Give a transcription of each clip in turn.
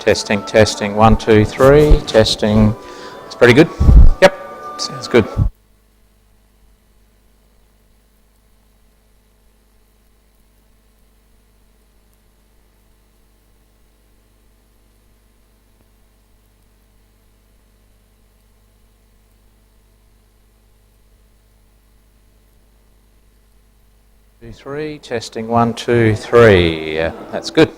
Testing, testing, 1, 2, 3, testing. It's pretty good. Yep, sounds good. Two, three, testing, 1, 2, 3. Yeah, that's good.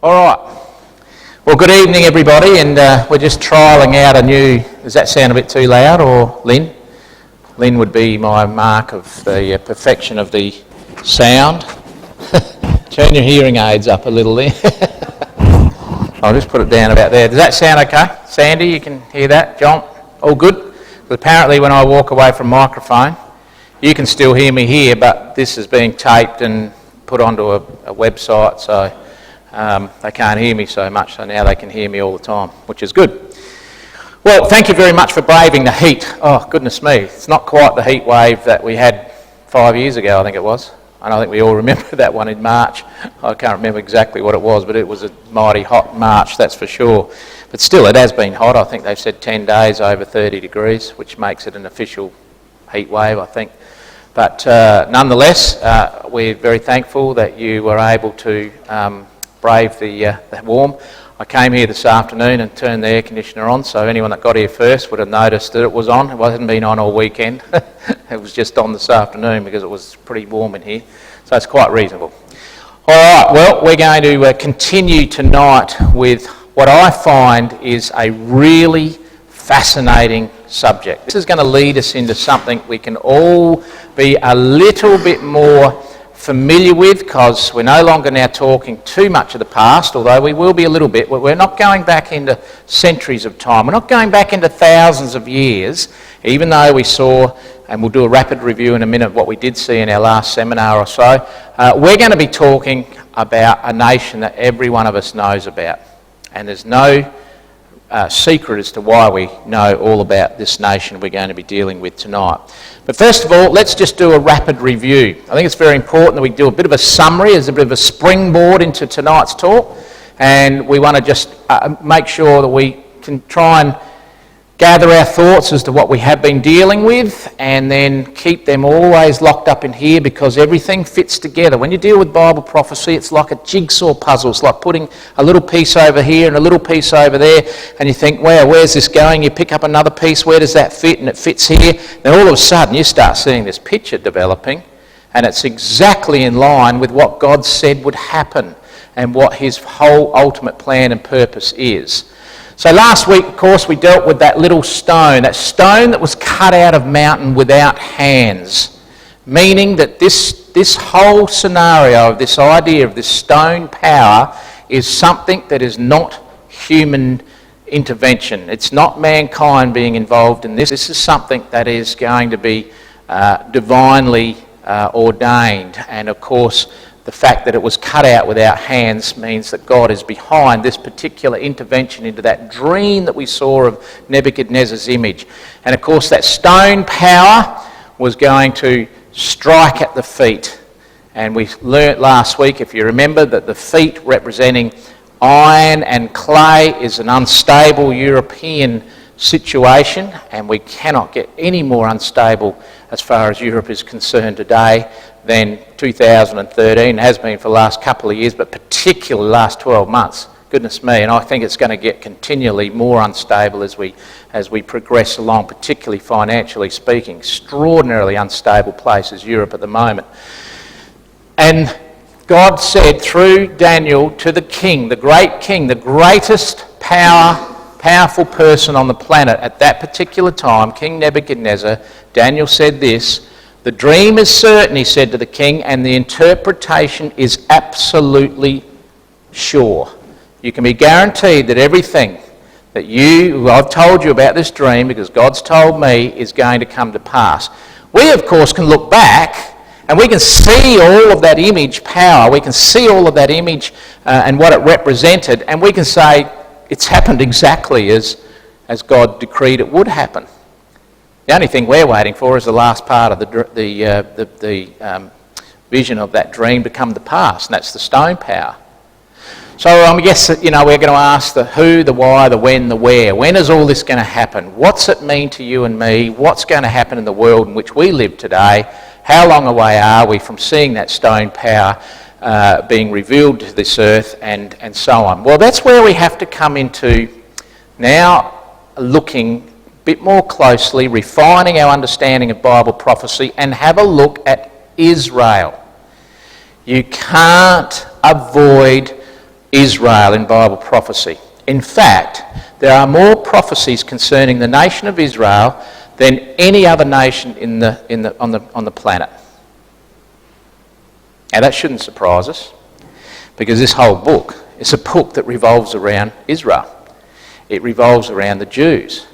All right. Well, good evening, everybody, and we're just trialling out a new... Does that sound a bit too loud, or Lynn? Lynn would be my mark of the perfection of the sound. Turn your hearing aids up a little there. I'll just put it down about there. Does that sound okay? Sandy, you can hear that? John? All good? But apparently when I walk away from microphone, you can still hear me here, but this is being taped and put onto a website, so they can't hear me so much, so now they can hear me all the time, which is good. Well, thank you very much for braving the heat. Oh, goodness me. It's not quite the heat wave that we had 5 years ago, I think it was. And I think we all remember that one in March. I can't remember exactly what it was, but it was a mighty hot March, that's for sure. But still, it has been hot. I think they've said 10 days over 30 degrees, which makes it an official heat wave, I think. But nonetheless, we're very thankful that you were able to brave the warm. I came here this afternoon and turned the air conditioner on, so anyone that got here first would have noticed that it was on. It hadn't been on all weekend. It was just on this afternoon because it was pretty warm in here, so it's quite reasonable. All right, well, we're going to continue tonight with what I find is a really fascinating subject. This is going to lead us into something we can all be a little bit more familiar with, because we're no longer now talking too much of the past, although we will be a little bit. We're not going back into centuries of time. We're not going back into thousands of years, even though we saw, and we'll do a rapid review in a minute, what we did see in our last seminar or so. We're going to be talking about a nation that every one of us knows about. And there's no secret as to why we know all about this nation we're going to be dealing with tonight. But first of all, let's just do a rapid review. I think it's very important that we do a bit of a summary as a bit of a springboard into tonight's talk. And we want to just make sure that we can try and gather our thoughts as to what we have been dealing with, and then keep them always locked up in here, because everything fits together. When you deal with Bible prophecy, it's like a jigsaw puzzle. It's like putting a little piece over here and a little piece over there, and you think, well, where's this going? You pick up another piece, where does that fit? And it fits here. Then all of a sudden you start seeing this picture developing, and it's exactly in line with what God said would happen and what his whole ultimate plan and purpose is. So last week, of course, we dealt with that little stone, that stone that was cut out of mountain without hands, meaning that this whole scenario of this idea of this stone power is something that is not human intervention. It's not mankind being involved in this. This is something that is going to be divinely ordained. And of course, the fact that it was cut out without hands means that God is behind this particular intervention into that dream that we saw of Nebuchadnezzar's image. And of course, that stone power was going to strike at the feet. And we learnt last week, if you remember, that the feet representing iron and clay is an unstable European situation, and we cannot get any more unstable as far as Europe is concerned today than 2013 has been for the last couple of years, but particularly the last 12 months. Goodness me, and I think it's going to get continually more unstable as we progress along, particularly financially speaking. Extraordinarily unstable place is Europe at the moment. And God said through Daniel to the king, the great king, the greatest powerful person on the planet at that particular time, King Nebuchadnezzar, Daniel said this: "The dream is certain," he said to the king, "and the interpretation is absolutely sure." You can be guaranteed that everything that I've told you about this dream, because God's told me, is going to come to pass. We, of course, can look back and we can see all of that image power. We can see all of that image and what it represented, and we can say it's happened exactly as God decreed it would happen. The only thing we're waiting for is the last part of the vision of that dream to come to pass, and that's the stone power. So I guess we're going to ask the who, the why, the when, the where. When is all this going to happen? What's it mean to you and me? What's going to happen in the world in which we live today? How long away are we from seeing that stone power being revealed to this earth, and so on? Well, that's where we have to come into now, looking a bit more closely, refining our understanding of Bible prophecy, and have a look at Israel. You can't avoid Israel in Bible prophecy. In fact, there are more prophecies concerning the nation of Israel than any other nation on the planet. Now that shouldn't surprise us, because this whole book is a book that revolves around Israel. It revolves around the Jews.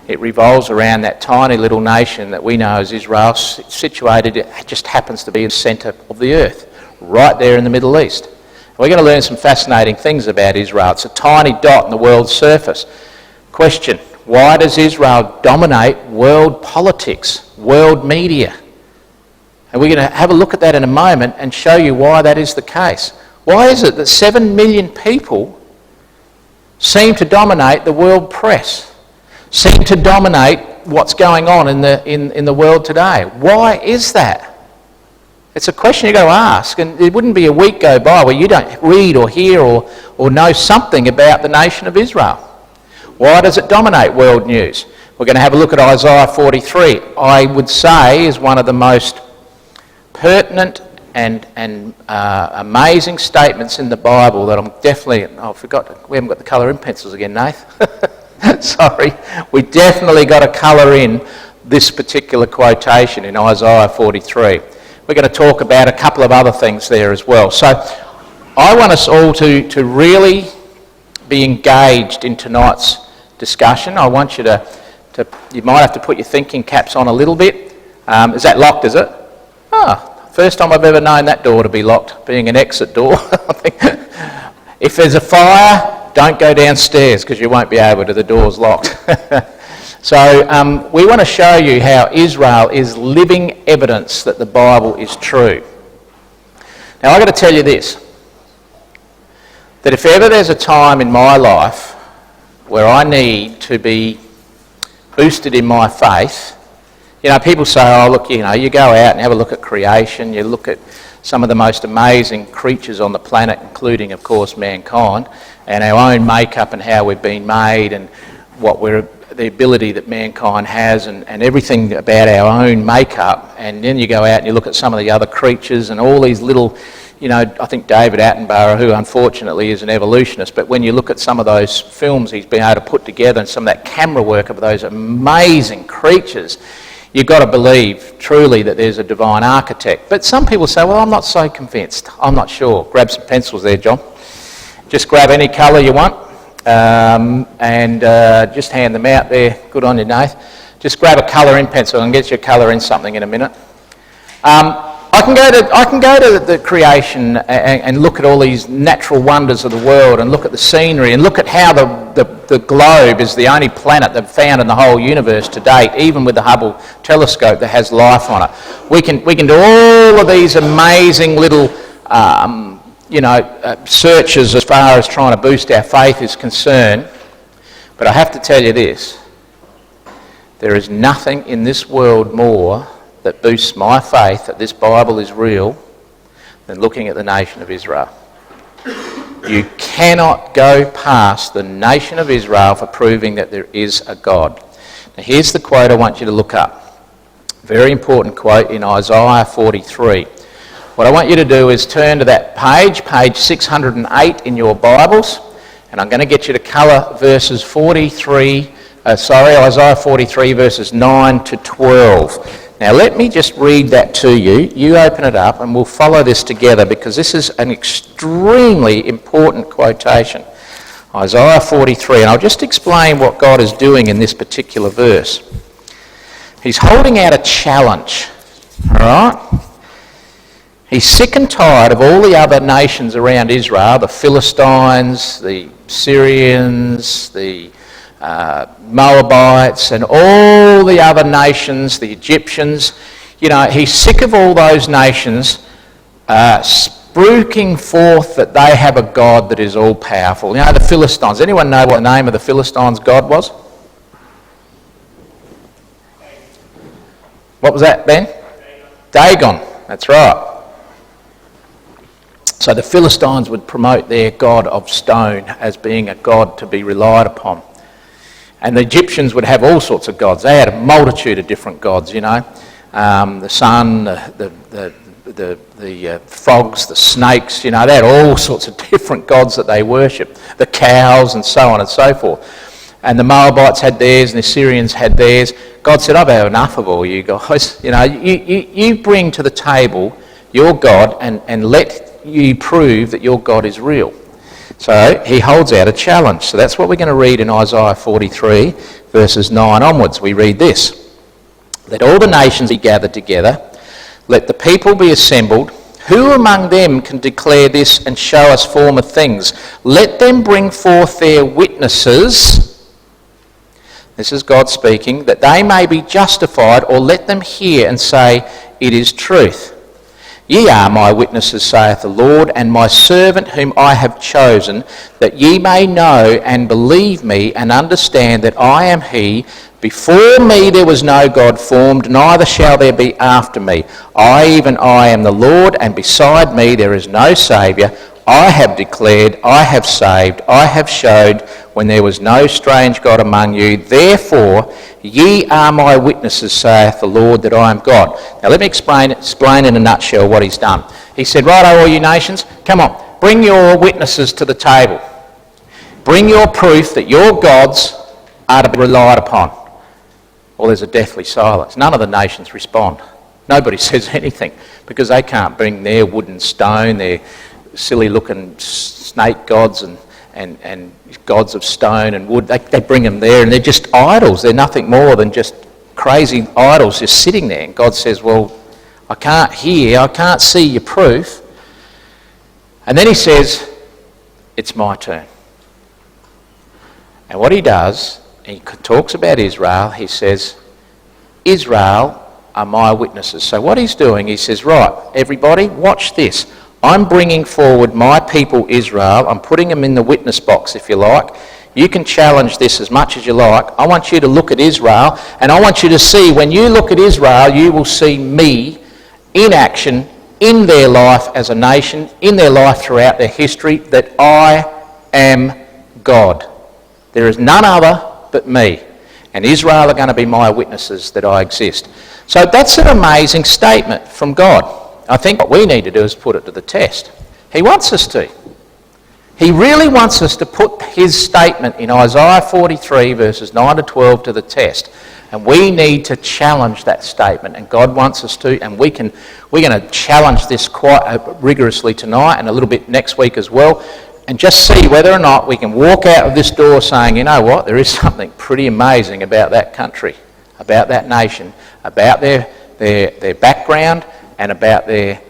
It revolves around that tiny little nation that we know as Israel, situated, it just happens to be in the centre of the earth, right there in the Middle East. We're going to learn some fascinating things about Israel. It's a tiny dot on the world's surface. Question, Why does Israel dominate world politics, world media? And we're going to have a look at that in a moment and show you why that is the case. Why is it that 7 million people seem to dominate the world press, seem to dominate what's going on in the world today? Why is that? It's a question you've got to ask, and it wouldn't be a week go by where you don't read or hear or know something about the nation of Israel. Why does it dominate world news? We're going to have a look at Isaiah 43. I would say is one of the most pertinent and amazing statements in the Bible that I'm definitely... Oh, I forgot, we haven't got the colour in pencils again, Nath. Sorry. We definitely got to colour in this particular quotation in Isaiah 43. We're going to talk about a couple of other things there as well. So I want us all to really be engaged in tonight's discussion. I want you to you might have to put your thinking caps on a little bit. Is that locked, is it? First time I've ever known that door to be locked, being an exit door. If there's a fire, don't go downstairs because you won't be able to, the door's locked. So we want to show you how Israel is living evidence that the Bible is true. Now I've got to tell you this, that if ever there's a time in my life where I need to be boosted in my faith, you know, people say, oh look, you know, you go out and have a look at creation, you look at some of the most amazing creatures on the planet, including of course mankind, and our own makeup and how we've been made and the ability that mankind has and everything about our own makeup. And then you go out and you look at some of the other creatures and all these little, you know, I think David Attenborough, who unfortunately is an evolutionist, but when you look at some of those films he's been able to put together and some of that camera work of those amazing creatures, you've got to believe truly that there's a divine architect. But some people say, well, I'm not so convinced. I'm not sure. Grab some pencils there, John. Just grab any colour you want. And just hand them out there. Good on you, Nath. Just grab a colour in pencil and get your colour in something in a minute. I can go to the creation and look at all these natural wonders of the world and look at the scenery and look at how the globe is the only planet they've found in the whole universe to date, even with the Hubble telescope that has life on it. We can do all of these amazing little searches as far as trying to boost our faith is concerned. But I have to tell you this, there is nothing in this world more that boosts my faith that this Bible is real than looking at the nation of Israel. You cannot go past the nation of Israel for proving that there is a God. Now here's the quote I want you to look up. Very important quote in Isaiah 43. What I want you to do is turn to that page 608 in your Bibles, and I'm going to get you to colour verses Isaiah 43 verses 9 to 12. Now let me just read that to you. You open it up and we'll follow this together because this is an extremely important quotation. Isaiah 43, and I'll just explain what God is doing in this particular verse. He's holding out a challenge, all right? He's sick and tired of all the other nations around Israel, the Philistines, the Syrians, the Moabites, and all the other nations, the Egyptians. You know, he's sick of all those nations spruiking forth that they have a God that is all-powerful. You know, the Philistines. Anyone know what the name of the Philistines' God was? What was that, Ben? Dagon. That's right. So the Philistines would promote their god of stone as being a god to be relied upon. And the Egyptians would have all sorts of gods. They had a multitude of different gods, you know. The sun, the frogs, the snakes, you know. They had all sorts of different gods that they worshipped. The cows and so on and so forth. And the Moabites had theirs and the Syrians had theirs. God said, I've had enough of all you guys. You know, you bring to the table your God and let you prove that your God is real. So he holds out a challenge. So that's what we're going to read in Isaiah 43, verses 9 onwards. We read this. Let all the nations be gathered together. Let the people be assembled. Who among them can declare this and show us former things? Let them bring forth their witnesses, this is God speaking, that they may be justified, or let them hear and say, it is truth. Ye are my witnesses, saith the Lord, and my servant whom I have chosen, that ye may know and believe me, and understand that I am he. Before me there was no God formed, neither shall there be after me. Even I am the Lord, and beside me there is no Saviour. I have declared, I have saved, I have showed, when there was no strange God among you. Therefore ye are my witnesses, saith the Lord, that I am God. Now let me explain in a nutshell what he's done. He said, righto, all you nations, come on, bring your witnesses to the table. Bring your proof that your gods are to be relied upon. Well, there's a deathly silence. None of the nations respond. Nobody says anything because they can't bring their wood and stone, their silly-looking snake gods and gods of stone and wood. They bring them there and they're just idols. They're nothing more than just crazy idols just sitting there. And God says, well, I can't see your proof. And then he says, it's my turn. And what he does, he talks about Israel, he says, Israel are my witnesses. So what he's doing, he says, right, everybody, watch this. I'm bringing forward my people Israel. I'm putting them in the witness box, if you like. You can challenge this as much as you like. I want you to look at Israel, and I want you to see, when you look at Israel, you will see me in action in their life as a nation, in their life throughout their history, that I am God. There is none other but me. And Israel are going to be my witnesses that I exist. So that's an amazing statement from God. I think what we need to do is put it to the test. He wants us to. He really wants us to put his statement in Isaiah 43 verses 9 to 12 to the test. And we need to challenge that statement, and God wants us to, and we're going to challenge this quite rigorously tonight and a little bit next week as well, and just see whether or not we can walk out of this door saying, you know what, there is something pretty amazing about that country, about that nation, about their background, and about their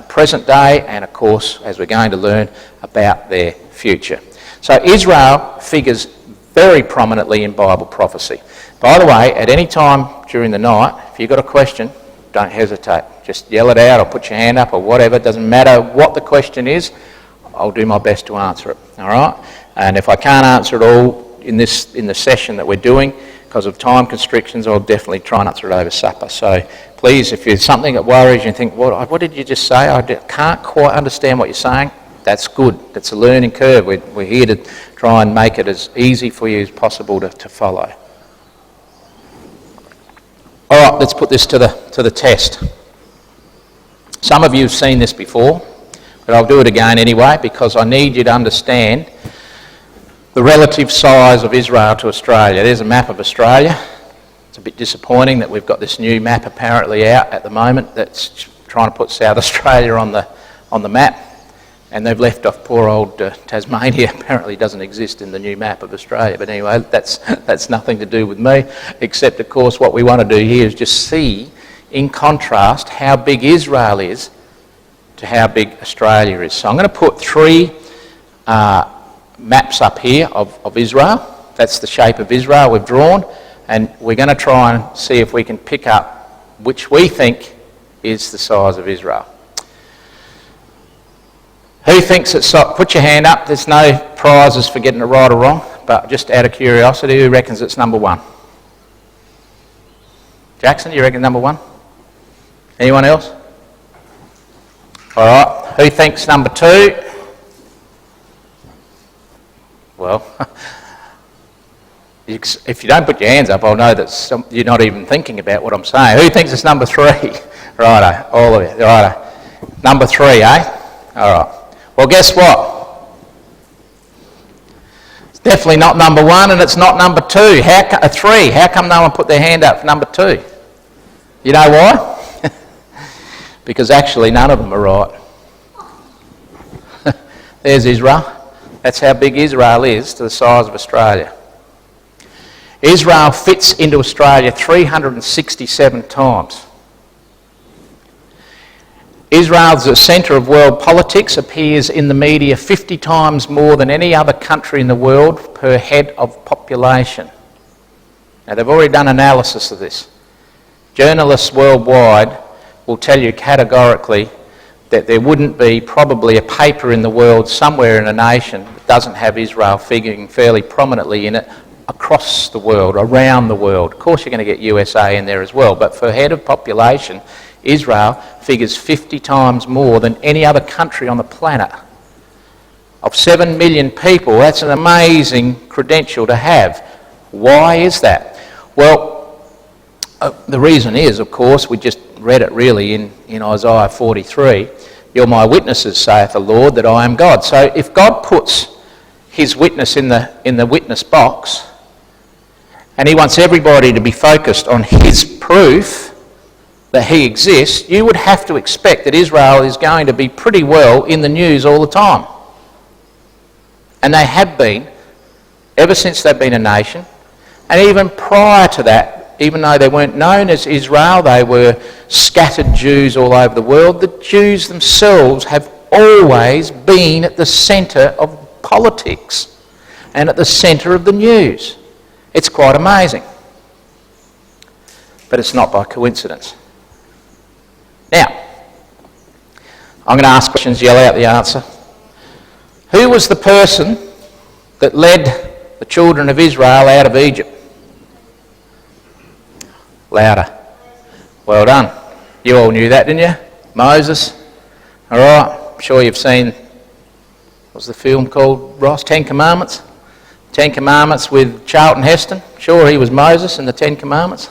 present day, and of course, as we're going to learn, about their future. So Israel figures very prominently in Bible prophecy. By the way, at any time during the night, if you've got a question, don't hesitate. Just yell it out or put your hand up or whatever. It doesn't matter what the question is. I'll do my best to answer it. All right? And if I can't answer it all in the session that we're doing, because of time constrictions, I'll definitely try and answer it over supper. So please, if there's something that worries you and think, what did you just say? I can't quite understand what you're saying. That's good. That's a learning curve. We're here to try and make it as easy for you as possible to follow. All right, let's put this to the test. Some of you have seen this before, but I'll do it again anyway because I need you to understand the relative size of Israel to Australia. There's a map of Australia. It's a bit disappointing that we've got this new map apparently out at the moment that's trying to put South Australia on the map, and they've left off poor old Tasmania. Apparently doesn't exist in the new map of Australia. But anyway, that's nothing to do with me, except of course what we want to do here is just see in contrast how big Israel is to how big Australia is. So I'm going to put three maps up here of Israel. That's the shape of Israel we've drawn, and we're going to try and see if we can pick up which we think is the size of Israel. Who thinks it's so? Put your hand up. There's no prizes for getting it right or wrong, but just out of curiosity, who reckons it's number one? Jackson, you reckon number one? Anyone else? All right. Who thinks number two? Well, if you don't put your hands up, I'll know that you're not even thinking about what I'm saying. Who thinks it's number three? Righto, all of you. Righto. Number three, eh? All right. Well, guess what? It's definitely not number one, and it's not number two. Three. How come no one put their hand up for number two? You know why? Because actually none of them are right. There's Israel. That's how big Israel is to the size of Australia. Israel fits into Australia 367 times. Israel, as a centre of world politics, appears in the media 50 times more than any other country in the world per head of population. Now, they've already done analysis of this. Journalists worldwide will tell you categorically that there wouldn't be probably a paper in the world somewhere in a nation that doesn't have Israel figuring fairly prominently in it across the world, around the world. Of course, you're going to get USA in there as well, but for head of population, Israel figures 50 times more than any other country on the planet. Of 7 million people, that's an amazing credential to have. Why is that? Well, the reason is, of course, we just read it really in Isaiah 43. You're my witnesses, saith the Lord, that I am God. So if God puts his witness in the witness box, and he wants everybody to be focused on his proof that he exists, you would have to expect that Israel is going to be pretty well in the news all the time. And they have been, ever since they've been a nation, and even prior to that, even though they weren't known as Israel, they were scattered Jews all over the world, the Jews themselves have always been at the centre of politics and at the centre of the news. It's quite amazing. But it's not by coincidence. Now, I'm going to ask questions, yell out the answer. Who was the person that led the children of Israel out of Egypt? Louder. Well done. You all knew that, didn't you? Moses. All right. I'm sure you've seen, what's the film called, Ross? 10 Commandments? 10 Commandments with Charlton Heston. Sure, he was Moses in the 10 Commandments.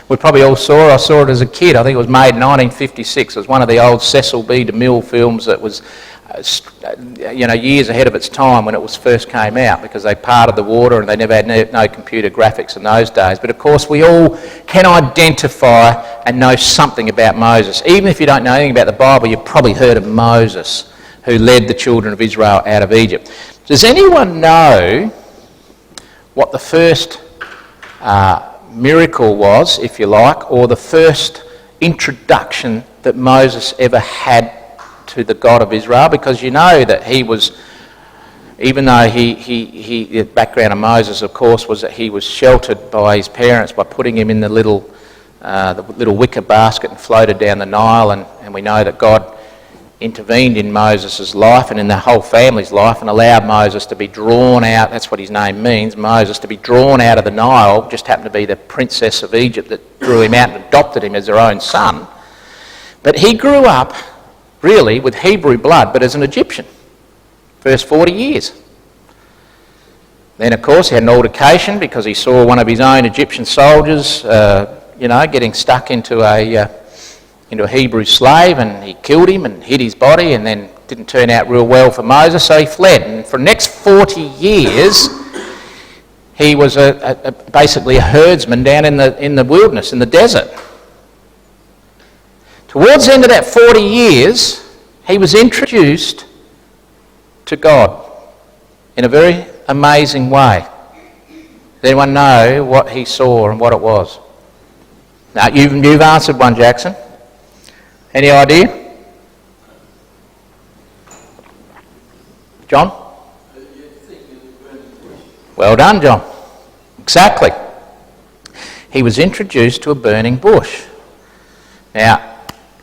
We probably all saw it. I saw it as a kid. I think it was made in 1956. It was one of the old Cecil B. DeMille films that was years ahead of its time when it was first came out, because they parted the water and they never had no computer graphics in those days. But of course we all can identify and know something about Moses. Even if you don't know anything about the Bible, you've probably heard of Moses, who led the children of Israel out of Egypt. Does anyone know what the first miracle was, if you like, or the first introduction that Moses ever had to the God of Israel? Because you know that he was, even though the background of Moses, of course, was that he was sheltered by his parents by putting him in the little wicker basket and floated down the Nile, and we know that God intervened in Moses' life and in the whole family's life and allowed Moses to be drawn out. That's what his name means, Moses, to be drawn out of the Nile. Just happened to be the princess of Egypt that drew him out and adopted him as their own son. But he grew up really with Hebrew blood, but as an Egyptian, first 40 years. Then, of course, he had an altercation because he saw one of his own Egyptian soldiers, getting stuck into a Hebrew slave, and he killed him and hid his body, and then didn't turn out real well for Moses, so he fled. And for the next 40 years, he was basically a herdsman down in the wilderness, in the desert. Towards the end of that 40 years, he was introduced to God in a very amazing way. Does anyone know what he saw and what it was? Now, you've answered one, Jackson. Any idea? John? Well done, John. Exactly. He was introduced to a burning bush. Now,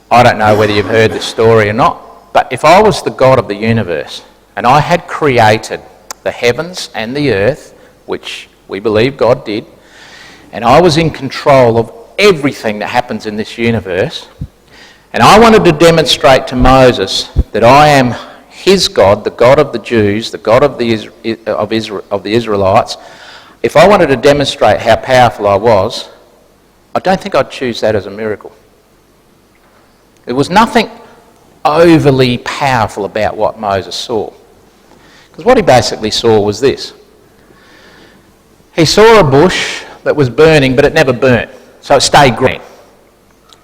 I don't know whether you've heard this story or not, but if I was the God of the universe and I had created the heavens and the earth, which we believe God did, and I was in control of everything that happens in this universe, and I wanted to demonstrate to Moses that I am his God, the God of the Jews, the God of the Israelites, if I wanted to demonstrate how powerful I was, I don't think I'd choose that as a miracle. There was nothing overly powerful about what Moses saw. Because what he basically saw was this. He saw a bush that was burning, but it never burnt, so it stayed green.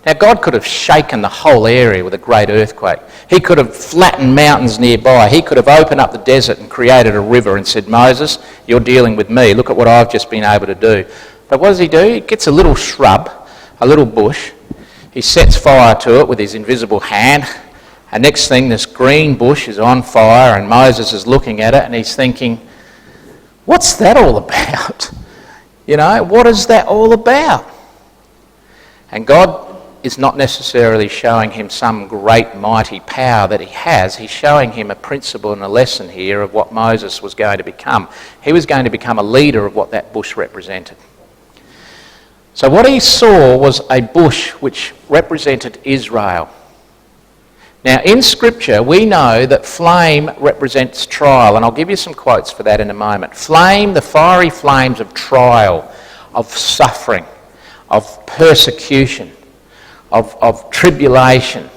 Now, God could have shaken the whole area with a great earthquake. He could have flattened mountains nearby. He could have opened up the desert and created a river and said, Moses, you're dealing with me. Look at what I've just been able to do. But what does he do? He gets a little shrub, a little bush. He sets fire to it with his invisible hand. And next thing, this green bush is on fire, and Moses is looking at it and he's thinking, what's that all about? What is that all about? And God is not necessarily showing him some great mighty power that he has. He's showing him a principle and a lesson here of what Moses was going to become. He was going to become a leader of what that bush represented. So what he saw was a bush which represented Israel. Now in Scripture we know that flame represents trial, and I'll give you some quotes for that in a moment. Flame, the fiery flames of trial, of suffering, of persecution, of tribulation.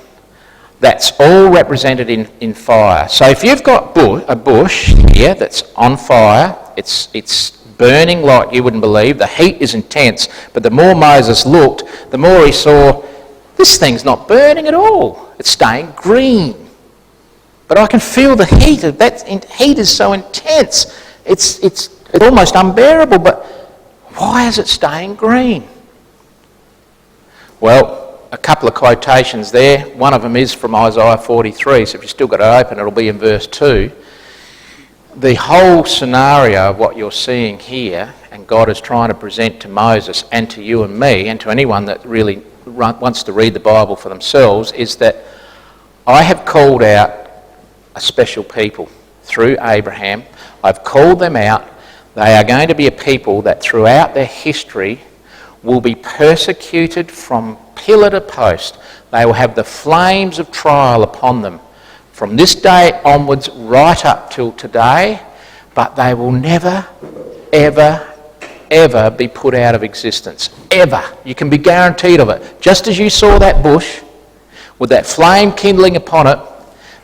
That's all represented in fire. So if you've got a bush here that's on fire, it's burning like you wouldn't believe. The heat is intense, but the more Moses looked, the more he saw, this thing's not burning at all. It's staying green. But I can feel the heat. That heat is so intense. It's almost unbearable, but why is it staying green? Well, a couple of quotations there. One of them is from Isaiah 43, so if you've still got it open, it'll be in verse 2. The whole scenario of what you're seeing here, and God is trying to present to Moses and to you and me, and to anyone that really wants to read the Bible for themselves, is that I have called out a special people through Abraham. I've called them out. They are going to be a people that throughout their history will be persecuted from pillar to post. They will have the flames of trial upon them from this day onwards right up till today, but they will never, ever, ever be put out of existence. Ever. You can be guaranteed of it. Just as you saw that bush with that flame kindling upon it,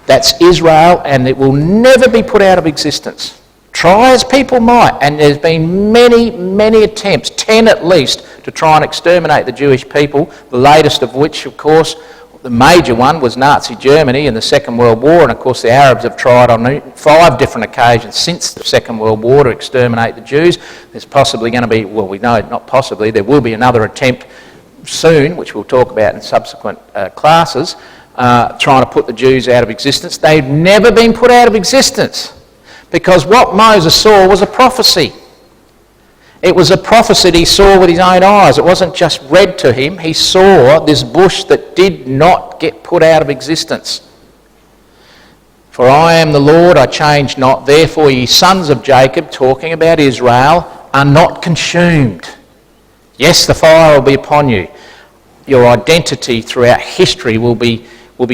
that's Israel, and it will never be put out of existence. Try as people might, and there's been many, many attempts, 10 at least, to try and exterminate the Jewish people, the latest of which, of course, the major one was Nazi Germany in the Second World War, and of course the Arabs have tried on 5 different occasions since the Second World War to exterminate the Jews. There's possibly going to be, well, we know not possibly, there will be another attempt soon, which we'll talk about in subsequent classes, trying to put the Jews out of existence. They've never been put out of existence, because what Moses saw was a prophecy. It was a prophecy that he saw with his own eyes. It wasn't just read to him. He saw this bush that did not get put out of existence. For I am the Lord, I change not. Therefore ye sons of Jacob, talking about Israel, are not consumed. Yes, the fire will be upon you. Your identity throughout history will be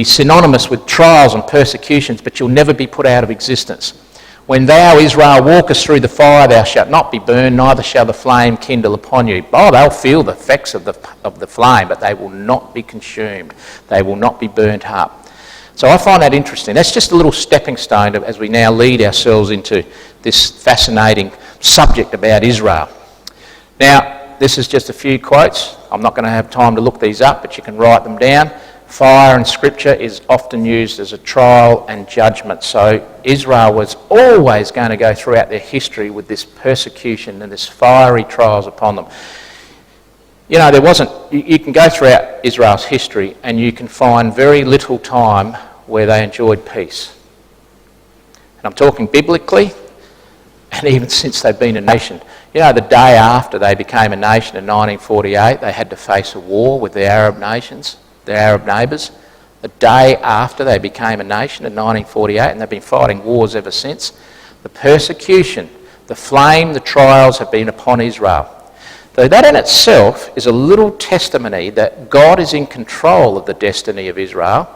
synonymous with trials and persecutions, but you'll never be put out of existence. When thou, Israel, walkest through the fire, thou shalt not be burned, neither shall the flame kindle upon you. Oh, they'll feel the effects of the flame, but they will not be consumed. They will not be burnt up. So I find that interesting. That's just a little stepping stone as we now lead ourselves into this fascinating subject about Israel. Now, this is just a few quotes. I'm not going to have time to look these up, but you can write them down. Fire in Scripture is often used as a trial and judgment. So Israel was always going to go throughout their history with this persecution and this fiery trials upon them. You know, you can go throughout Israel's history and you can find very little time where they enjoyed peace. And I'm talking biblically, and even since they've been a nation. You know, the day after they became a nation in 1948, they had to face a war with the Arab nations, their Arab neighbours. The day after they became a nation in 1948, and they've been fighting wars ever since. The persecution, the flame, the trials have been upon Israel. So that in itself is a little testimony that God is in control of the destiny of Israel,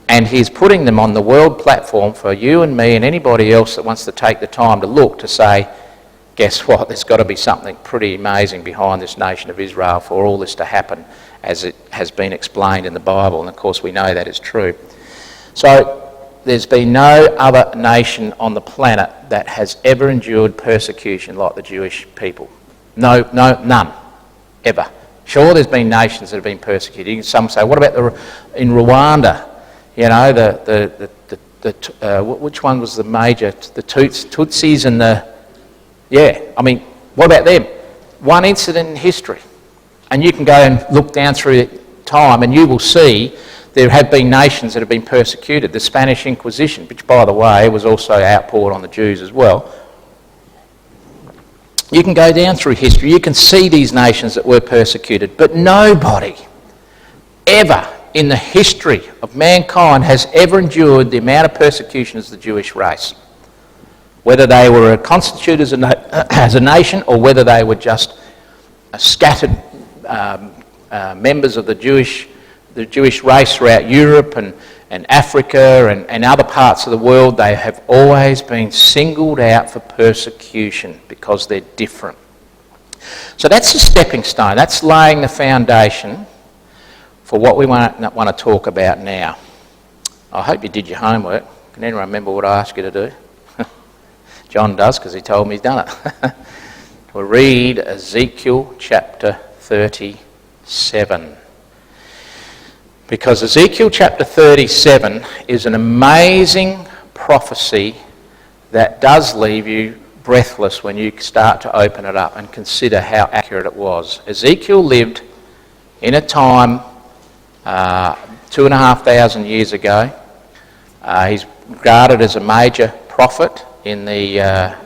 and he's putting them on the world platform for you and me and anybody else that wants to take the time to look to say, guess what, there's got to be something pretty amazing behind this nation of Israel for all this to happen as it has been explained in the Bible, and of course we know that is true. So there's been no other nation on the planet that has ever endured persecution like the Jewish people. No, none, ever. Sure, there's been nations that have been persecuted. Some say, what about in Rwanda? You know, which one was the major? The Tutsis and the... Yeah, I mean, what about them? One incident in history. And you can go and look down through time and you will see there have been nations that have been persecuted. The Spanish Inquisition, which by the way was also outpoured on the Jews as well. You can go down through history, you can see these nations that were persecuted, but nobody ever in the history of mankind has ever endured the amount of persecution as the Jewish race. Whether they were constituted as a nation or whether they were just scattered members of the Jewish race throughout Europe and Africa and other parts of the world, they have always been singled out for persecution because they're different. So that's a stepping stone. That's laying the foundation for what we want to talk about now. I hope you did your homework. Can anyone remember what I asked you to do? John does, because he told me he's done it. We'll read Ezekiel chapter 37. Because Ezekiel chapter 37 is an amazing prophecy that does leave you breathless when you start to open it up and consider how accurate it was. Ezekiel lived in a time 2,500 years ago. He's regarded as a major prophet in the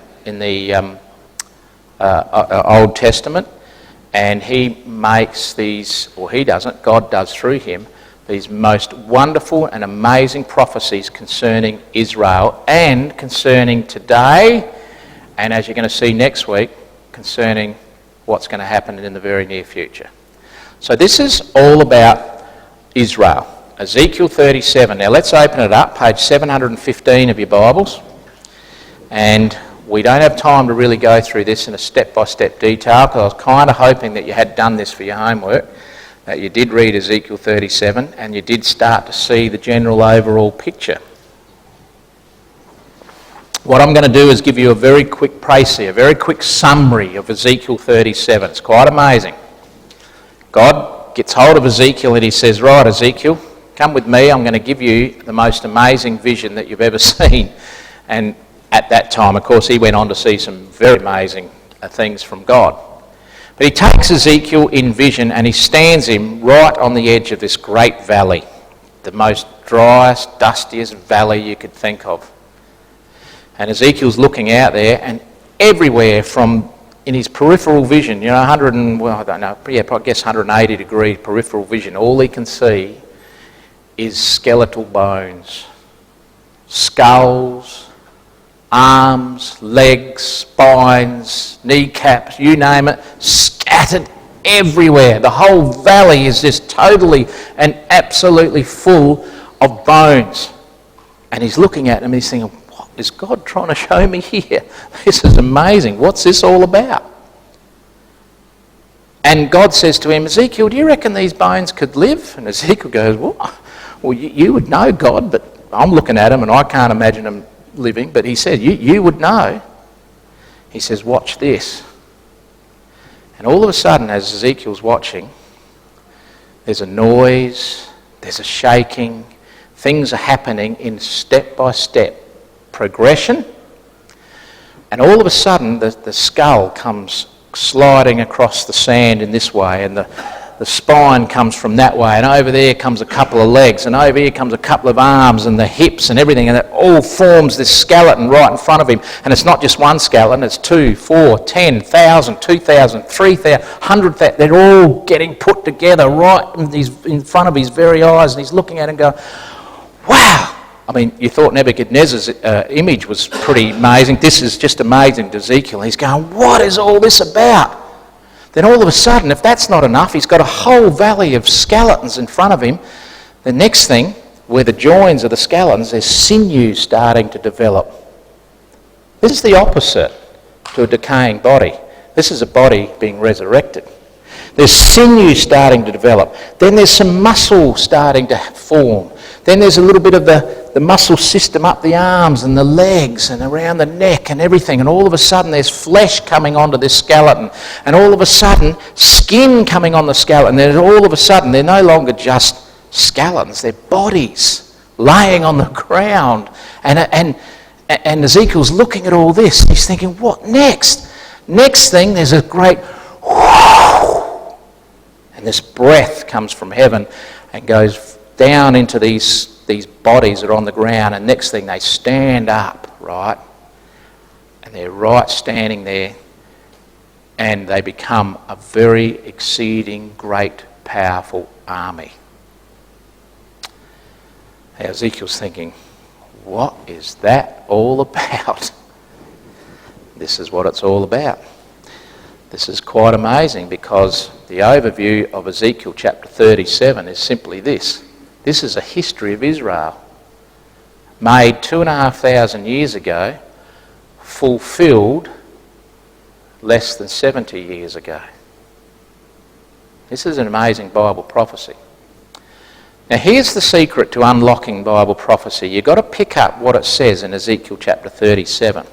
Old Testament, and he makes these, or he doesn't, God does through him, these most wonderful and amazing prophecies concerning Israel and concerning today, and as you're going to see next week, concerning what's going to happen in the very near future. So this is all about Israel. Ezekiel 37. Now let's open it up, page 715 of your Bibles. And we don't have time to really go through this in a step-by-step detail, because I was kind of hoping that you had done this for your homework, that you did read Ezekiel 37 and you did start to see the general overall picture. What I'm going to do is give you a very quick précis, a very quick summary of Ezekiel 37. It's quite amazing. God gets hold of Ezekiel and he says, right, Ezekiel, come with me, I'm going to give you the most amazing vision that you've ever seen. And at that time, of course, he went on to see some very amazing things from God. But he takes Ezekiel in vision and he stands him right on the edge of this great valley, the most driest, dustiest valley you could think of. And Ezekiel's looking out there, and everywhere from, in his peripheral vision, 180 degree peripheral vision, all he can see is skeletal bones, skulls, arms, legs, spines, kneecaps, you name it, scattered everywhere. The whole valley is just totally and absolutely full of bones. And he's looking at them and he's thinking, what is God trying to show me here? This is amazing. What's this all about? And God says to him, Ezekiel, do you reckon these bones could live? And Ezekiel goes, what? Well, you would know, God, but I'm looking at them and I can't imagine them living. But he said, you would know. He says, watch this. And all of a sudden, as Ezekiel's watching, there's a noise, there's a shaking, things are happening in step-by-step progression. And all of a sudden, the skull comes sliding across the sand in this way, and the spine comes from that way, and over there comes a couple of legs, and over here comes a couple of arms, and the hips and everything, and it all forms this skeleton right in front of him. And it's not just one skeleton, it's 2, 4, 10,000, 2,000, 3,000, 100,000. They're all getting put together right in front of his very eyes, and he's looking at it and going, wow! I mean, you thought Nebuchadnezzar's image was pretty amazing. This is just amazing to Ezekiel. He's going, what is all this about? Then all of a sudden, if that's not enough, he's got a whole valley of skeletons in front of him. The next thing, where the joins of the skeletons, there's sinew starting to develop. This is the opposite to a decaying body. This is a body being resurrected. There's sinew starting to develop. Then there's some muscle starting to form. Then there's a little bit of the muscle system up the arms and the legs and around the neck and everything. And all of a sudden there's flesh coming onto this skeleton. And all of a sudden skin coming on the skeleton. And all of a sudden they're no longer just skeletons. They're bodies laying on the ground. And Ezekiel's looking at all this. And he's thinking, what next? Next thing, there's a great whoosh, and this breath comes from heaven and goes down into these bodies that are on the ground, and next thing they stand up, right? And they're right standing there, and they become a very exceeding great powerful army. Now Ezekiel's thinking, what is that all about? This is what it's all about. This is quite amazing, because the overview of Ezekiel chapter 37 is simply this. This is a history of Israel, made 2,500 years ago, fulfilled less than 70 years ago. This is an amazing Bible prophecy. Now here's the secret to unlocking Bible prophecy. You've got to pick up what it says in Ezekiel chapter 37.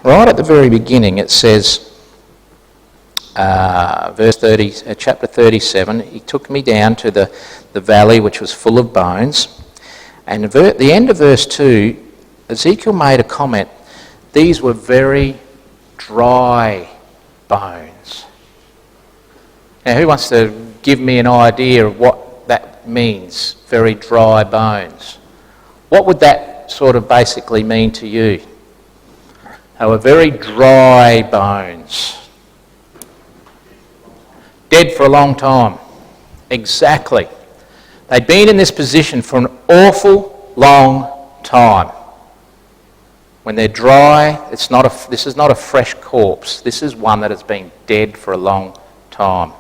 Right at the very beginning it says, chapter 37, he took me down to the valley which was full of bones. And at the end of verse 2, Ezekiel made a comment, these were very dry bones. Now who wants to give me an idea of what that means, very dry bones? What would that sort of basically mean to you? They were very dry bones. Dead for a long time. Exactly. They'd been in this position for an awful long time. When they're dry, this is not a fresh corpse. This is one that has been dead for a long time.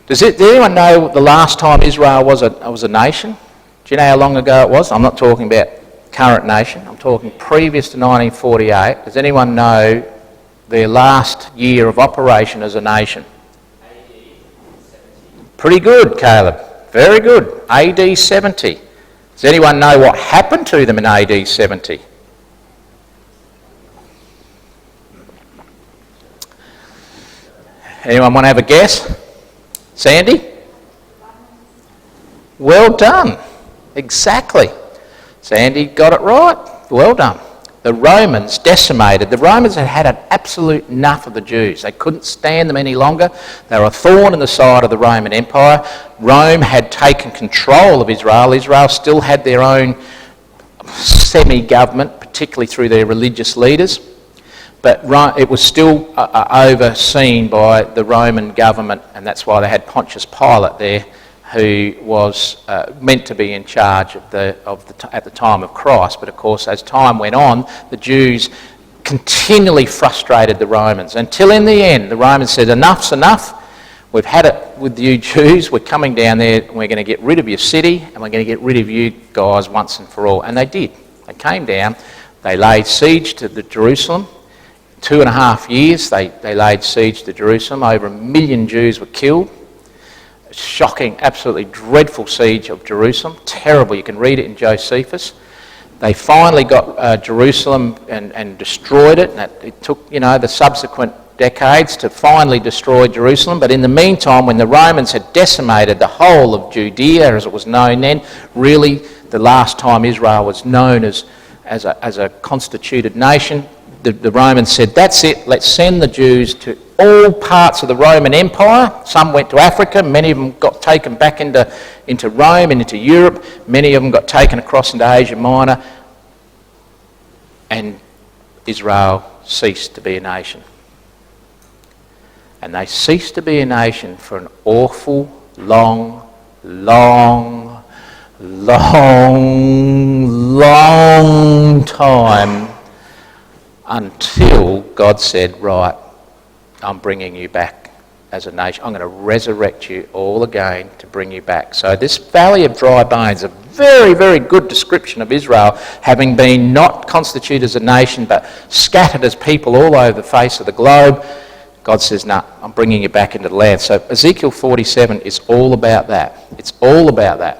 Does anyone know the last time Israel was a nation? Do you know how long ago it was? I'm not talking about current nation. I'm talking previous to 1948. Does anyone know their last year of operation as a nation? AD 70. Pretty good, Caleb. Very good. AD 70. Does anyone know what happened to them in AD 70? Anyone want to have a guess? Sandy? Well done. Exactly. Sandy got it right. Well done. The Romans decimated. The Romans had had an absolute enough of the Jews. They couldn't stand them any longer. They were a thorn in the side of the Roman Empire. Rome had taken control of Israel. Israel still had their own semi-government, particularly through their religious leaders. But it was still overseen by the Roman government, and that's why they had Pontius Pilate there, who was meant to be in charge at the time of Christ. But of course, as time went on, the Jews continually frustrated the Romans, until in the end the Romans said, enough's enough, we've had it with you Jews, we're coming down there and we're going to get rid of your city and we're going to get rid of you guys once and for all. And they did. They came down, they laid siege to Jerusalem. 2.5 years they laid siege to Jerusalem. Over 1 million Jews were killed. Shocking, absolutely dreadful siege of Jerusalem. Terrible. You can read it in Josephus. They finally got Jerusalem and destroyed it. And it took, the subsequent decades to finally destroy Jerusalem. But in the meantime, when the Romans had decimated the whole of Judea, as it was known then, really the last time Israel was known as a constituted nation, the Romans said, that's it, let's send the Jews to all parts of the Roman Empire. Some went to Africa, many of them got taken back into Rome and into Europe, many of them got taken across into Asia Minor, and Israel ceased to be a nation. And they ceased to be a nation for an awful long time, until God said, right, I'm bringing you back as a nation. I'm going to resurrect you all again to bring you back. So this valley of dry bones is a very, very good description of Israel having been not constituted as a nation but scattered as people all over the face of the globe. God says, no, I'm bringing you back into the land. So Ezekiel 47 is all about that. It's all about that.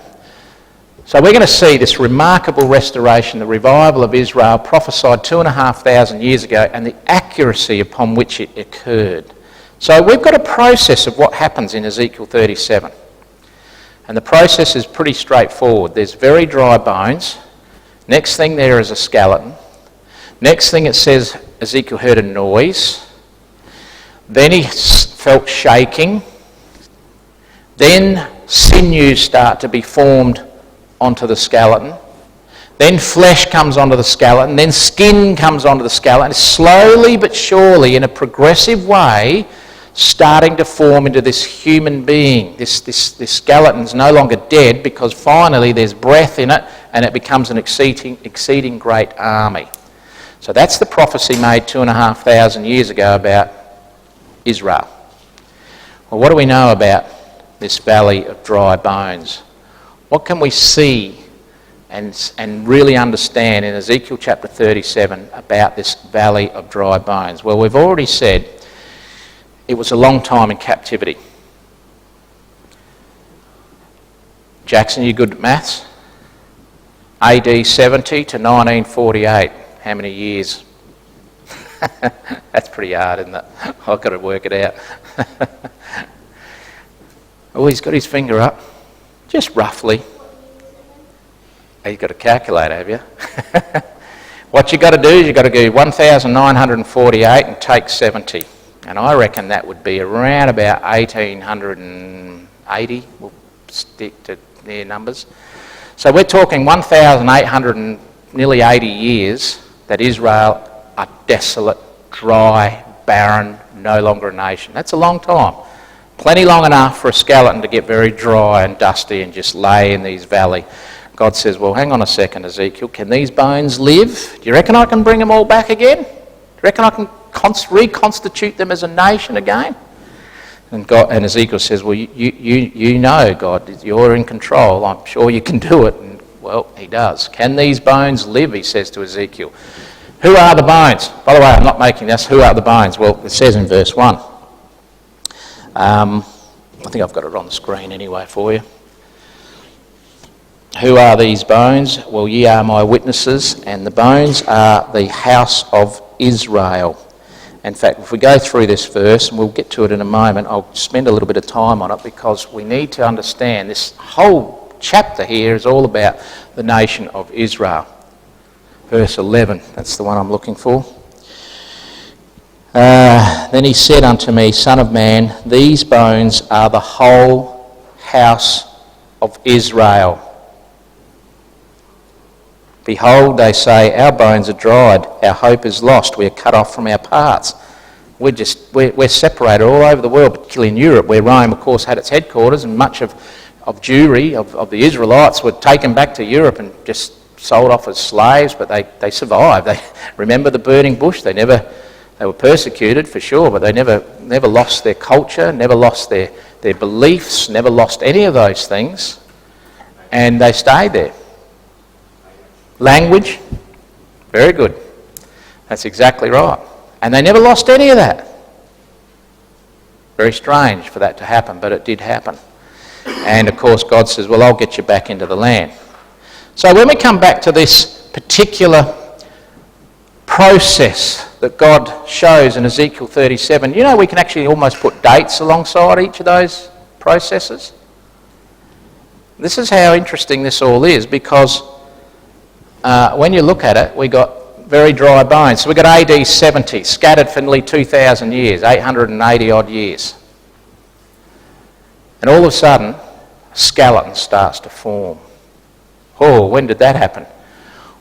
So we're going to see this remarkable restoration, the revival of Israel prophesied 2,500 years ago, and the accuracy upon which it occurred. So we've got a process of what happens in Ezekiel 37. And the process is pretty straightforward. There's very dry bones. Next thing there is a skeleton. Next thing it says Ezekiel heard a noise. Then he felt shaking. Then sinews start to be formed onto the skeleton. Then flesh comes onto the skeleton, then skin comes onto the skeleton, and slowly but surely, in a progressive way, starting to form into this human being. This skeleton's no longer dead because finally there's breath in it and it becomes an exceeding great army. So that's the prophecy made 2,500 years ago about Israel. Well, what do we know about this valley of dry bones? What can we see and really understand in Ezekiel chapter 37 about this valley of dry bones? Well, we've already said it was a long time in captivity. Jackson, you good at maths? AD 70 to 1948. How many years? That's pretty hard, isn't it? I've got to work it out. Oh, he's got his finger up. Just roughly. Oh, you've got a calculator, have you? What you've got to do is you've got to do 1,948 and take 70. And I reckon that would be around about 1,880. We'll stick to their numbers. So we're talking 1,800 and nearly 80 years that Israel are desolate, dry, barren, no longer a nation. That's a long time. Plenty long enough for a skeleton to get very dry and dusty and just lay in these valleys. God says, well, hang on a second, Ezekiel. Can these bones live? Do you reckon I can bring them all back again? Do you reckon I can reconstitute them as a nation again? And Ezekiel says, well, you know, God, you're in control. I'm sure you can do it. And, well, he does. Can these bones live, he says to Ezekiel. Who are the bones? By the way, I'm not making this. Who are the bones? Well, it says in verse 1. I think I've got it on the screen anyway for you. Who are these bones? Well, ye are my witnesses, and the bones are the house of Israel. In fact, if we go through this verse, and we'll get to it in a moment, I'll spend a little bit of time on it because we need to understand this whole chapter here is all about the nation of Israel. Verse 11, that's the one I'm looking for. Then he said unto me, Son of man, these bones are the whole house of Israel. Behold, they say, our bones are dried, our hope is lost, we are cut off from our parts. We're separated all over the world, particularly in Europe, where Rome, of course, had its headquarters, and much of Jewry, of the Israelites, were taken back to Europe and just sold off as slaves, but they survived. They remember the burning bush. They were persecuted for sure, but they never lost their culture, never lost their beliefs, never lost any of those things, and they stayed there. Language, very good. That's exactly right. And they never lost any of that. Very strange for that to happen, but it did happen. And of course God says, well, I'll get you back into the land. So when we come back to this particular process that God shows in Ezekiel 37, you know, we can actually almost put dates alongside each of those processes. This is how interesting this all is, because when you look at it, we got very dry bones. So we got AD 70, scattered for nearly 2,000 years, 880 odd years. And all of a sudden, a skeleton starts to form. Oh, when did that happen?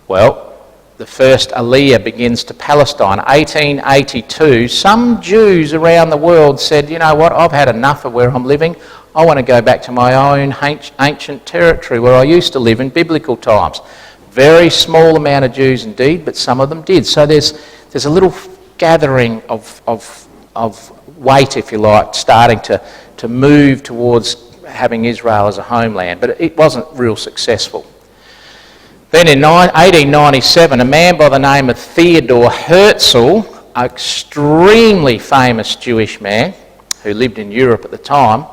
Well, the first Aliyah begins to Palestine. 1882, some Jews around the world said, you know what, I've had enough of where I'm living. I want to go back to my own ancient territory where I used to live in biblical times. Very small amount of Jews indeed, but some of them did. So there's a little gathering of weight, if you like, starting to move towards having Israel as a homeland, but it wasn't real successful. Then in 1897, a man by the name of Theodor Herzl, an extremely famous Jewish man who lived in Europe at the time,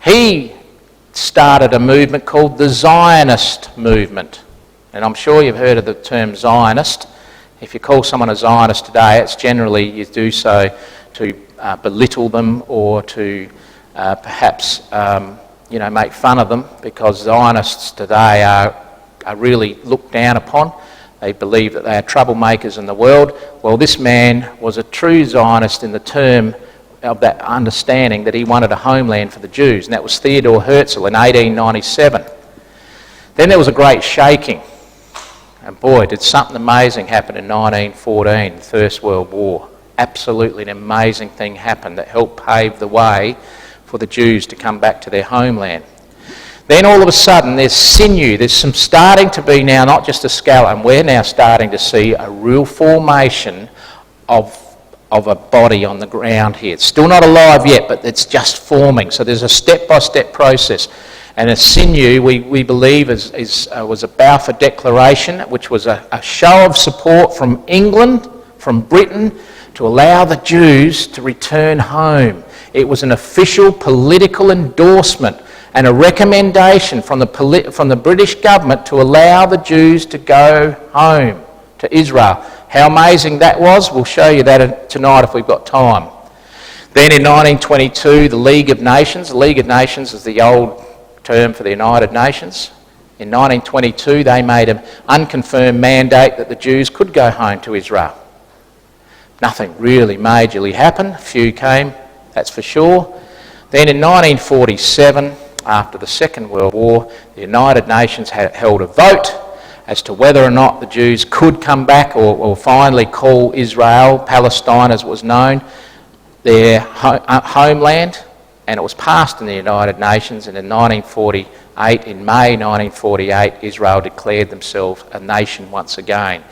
he started a movement called the Zionist movement. And I'm sure you've heard of the term Zionist. If you call someone a Zionist today, it's generally you do so to belittle them or to perhaps make fun of them, because Zionists today are really looked down upon. They believe that they are troublemakers in the world. Well, this man was a true Zionist in the term of that understanding that he wanted a homeland for the Jews, and that was Theodor Herzl in 1897. Then there was a great shaking. And boy, did something amazing happen in 1914, the First World War. Absolutely an amazing thing happened that helped pave the way for the Jews to come back to their homeland. Then all of a sudden there's sinew, there's some starting to be now, not just a skeleton, we're now starting to see a real formation of a body on the ground here. It's still not alive yet, but it's just forming. So there's a step-by-step process. And a sinew, we believe, was a Balfour Declaration, which was a show of support from England, from Britain, to allow the Jews to return home. It was an official political endorsement and a recommendation from the British government to allow the Jews to go home to Israel. How amazing that was, we'll show you that tonight if we've got time. Then in 1922, the League of Nations is the old term for the United Nations. In 1922, they made an unconfirmed mandate that the Jews could go home to Israel. Nothing really majorly happened. A few came, that's for sure. Then in 1947, after the Second World War, the United Nations held a vote as to whether or not the Jews could come back or finally call Israel, Palestine as it was known, their homeland, and it was passed in the United Nations, and in May 1948, Israel declared themselves a nation once again.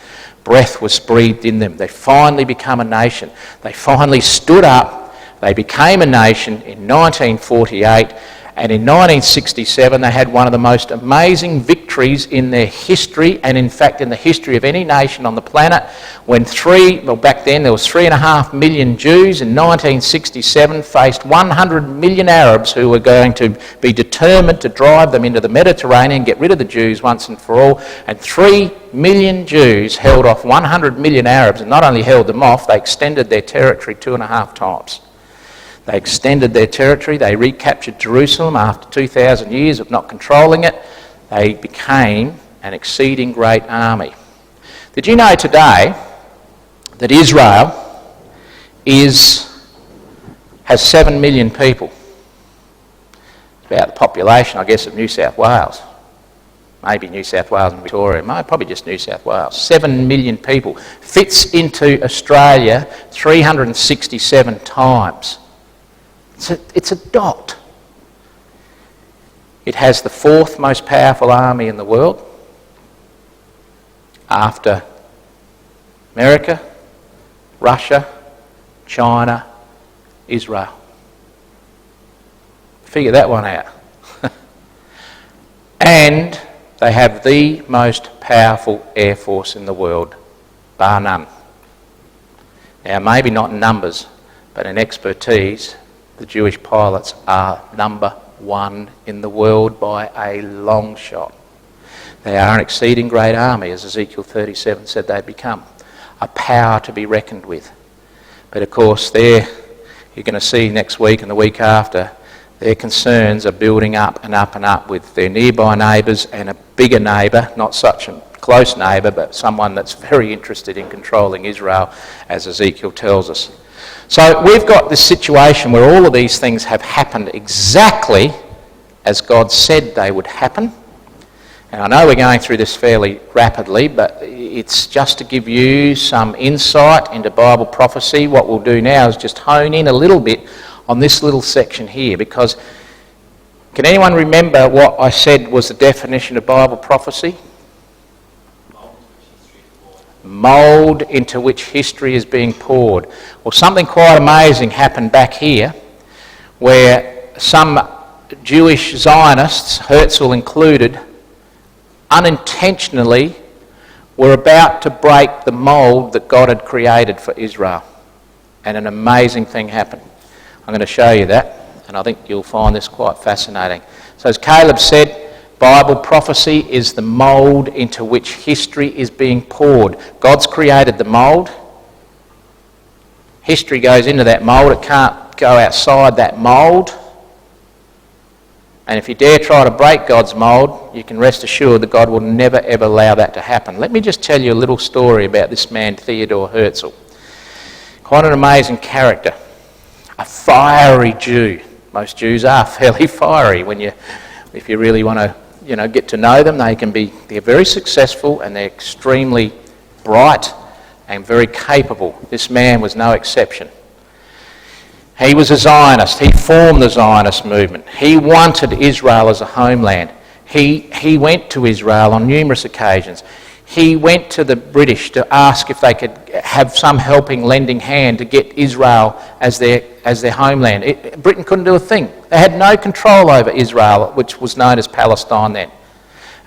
Breath was breathed in them. They finally become a nation. They finally stood up. They became a nation in 1948, and in 1967 they had one of the most amazing victories in their history, and in fact in the history of any nation on the planet, when back then there was 3.5 million Jews. In 1967 faced 100 million Arabs who were going to be determined to drive them into the Mediterranean, get rid of the Jews once and for all, and 3 million Jews held off 100 million Arabs, and not only held them off, they extended their territory 2.5 times. They extended their territory, they recaptured Jerusalem after 2,000 years of not controlling it. They became an exceeding great army. Did you know today that Israel has 7 million people? About the population, I guess, of New South Wales. Maybe New South Wales and Victoria, probably just New South Wales. 7 million people. Fits into Australia 367 times. It's a dot. It has the 4th most powerful army in the world after America, Russia, China, Israel. Figure that one out. And they have the most powerful air force in the world, bar none. Now, maybe not in numbers, but in expertise, the Jewish pilots are number 1 in the world by a long shot. They are an exceeding great army, as Ezekiel 37 said they'd become. A power to be reckoned with. But of course, you're going to see next week and the week after, their concerns are building up and up and up with their nearby neighbours and a bigger neighbour, not such a close neighbour, but someone that's very interested in controlling Israel, as Ezekiel tells us. So we've got this situation where all of these things have happened exactly as God said they would happen. And I know we're going through this fairly rapidly, but it's just to give you some insight into Bible prophecy. What we'll do now is just hone in a little bit on this little section here, because can anyone remember what I said was the definition of Bible prophecy? Mould into which history is being poured. Well, something quite amazing happened back here where some Jewish Zionists, Herzl included, unintentionally were about to break the mould that God had created for Israel. And an amazing thing happened. I'm going to show you that, and I think you'll find this quite fascinating. So as Caleb said, Bible prophecy is the mould into which history is being poured. God's created the mould. History goes into that mould. It can't go outside that mould. And if you dare try to break God's mould, you can rest assured that God will never ever allow that to happen. Let me just tell you a little story about this man, Theodor Herzl. Quite an amazing character. A fiery Jew. Most Jews are fairly fiery if you really want to get to know them. They're very successful and they're extremely bright and very capable. This man was no exception. He was a Zionist. He formed the Zionist movement. He wanted Israel as a homeland. He went to Israel on numerous occasions. He went to the British to ask if they could have some helping, lending hand to get Israel as their homeland. Britain couldn't do a thing. They had no control over Israel, which was known as Palestine then.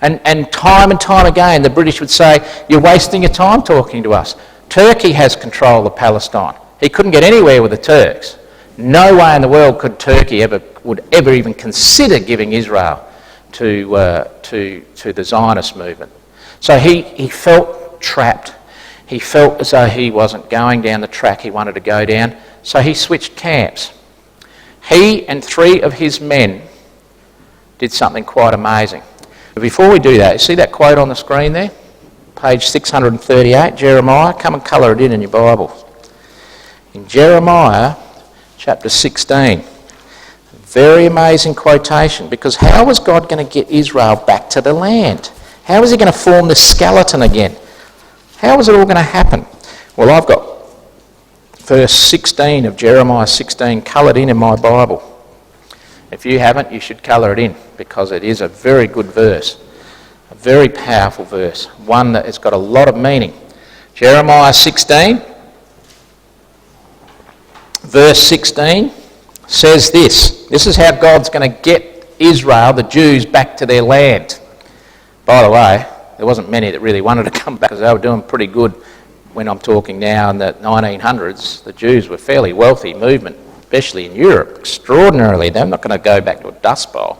And time again, the British would say, "You're wasting your time talking to us. Turkey has control of Palestine." He couldn't get anywhere with the Turks. No way in the world could Turkey would ever even consider giving Israel to the Zionist movement. So he felt trapped. He felt as though he wasn't going down the track he wanted to go down. So he switched camps. He and 3 of his men did something quite amazing. But before we do that, you see that quote on the screen there? Page 638, Jeremiah. Come and colour it in your Bible. In Jeremiah chapter 16. Very amazing quotation, because how was God going to get Israel back to the land? How was he going to form this skeleton again? How was it all going to happen? Well, I've got verse 16 of Jeremiah 16 coloured in my Bible. If you haven't, you should colour it in, because it is a very good verse, a very powerful verse, one that has got a lot of meaning. Jeremiah 16, verse 16 says this. This is how God's going to get Israel, the Jews, back to their land. By the way, there wasn't many that really wanted to come back, because they were doing pretty good when I'm talking now in the 1900s. The Jews were a fairly wealthy movement, especially in Europe, extraordinarily. They're not going to go back to a dust bowl.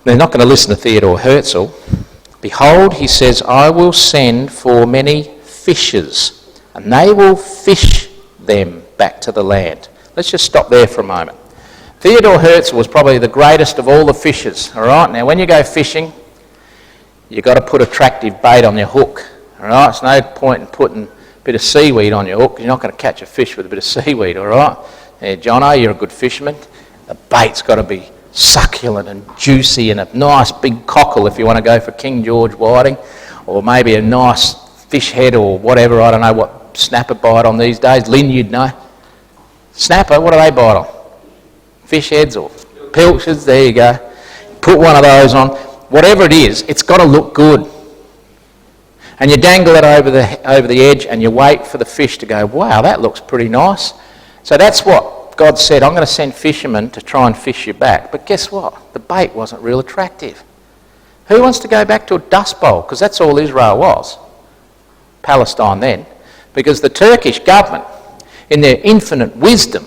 They're not going to listen to Theodore Herzl. Behold, he says, I will send for many fishers, and they will fish them back to the land. Let's just stop there for a moment. Theodore Herzl was probably the greatest of all the fishers, all right? Now, when you go fishing, you've got to put attractive bait on your hook, all right? It's no point in putting a bit of seaweed on your hook, because you're not going to catch a fish with a bit of seaweed, all right? Now, Jono, you're a good fisherman. The bait's got to be succulent and juicy and a nice big cockle if you want to go for King George whiting, or maybe a nice fish head or whatever. I don't know what snapper bite on these days. Lynn, you'd know. Snapper, what do they bite on? Fish heads or pilchards, there you go. Put one of those on. Whatever it is, it's got to look good. And you dangle it over the edge and you wait for the fish to go, wow, that looks pretty nice. So that's what God said, I'm going to send fishermen to try and fish you back. But guess what? The bait wasn't real attractive. Who wants to go back to a dust bowl? Because that's all Israel was. Palestine then. Because the Turkish government, in their infinite wisdom,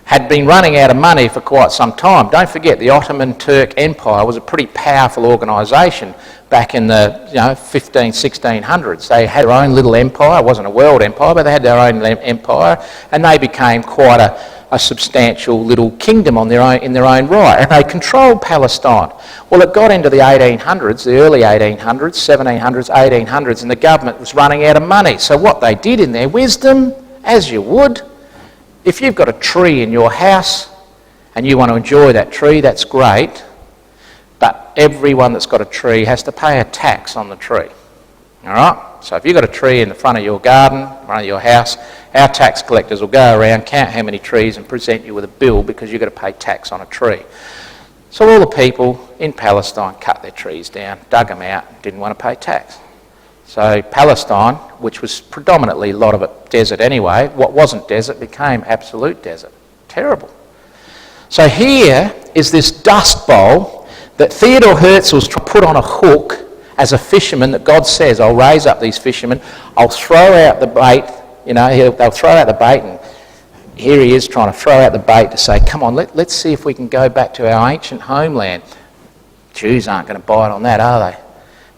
had been running out of money for quite some time. Don't forget, the Ottoman Turk Empire was a pretty powerful organisation back in the 1600s. They had their own little empire. It wasn't a world empire, but they had their own empire, and they became quite a substantial little kingdom in their own right, and they controlled Palestine. Well, it got into the 1800s, the early 1800s, 1700s, 1800s, and the government was running out of money. So what they did in their wisdom, as you would, if you've got a tree in your house and you want to enjoy that tree, that's great, but everyone that's got a tree has to pay a tax on the tree. All right? So if you've got a tree in the front of your garden, front of your house, our tax collectors will go around, count how many trees and present you with a bill because you've got to pay tax on a tree. So all the people in Palestine cut their trees down, dug them out, didn't want to pay tax. So Palestine, which was predominantly a lot of it desert anyway, what wasn't desert became absolute desert. Terrible. So here is this dust bowl that Theodore Herzl's put on a hook as a fisherman, that God says, I'll raise up these fishermen, I'll throw out the bait, they'll throw out the bait, and here he is trying to throw out the bait to say, come on, let's see if we can go back to our ancient homeland. Jews aren't going to bite on that, are they?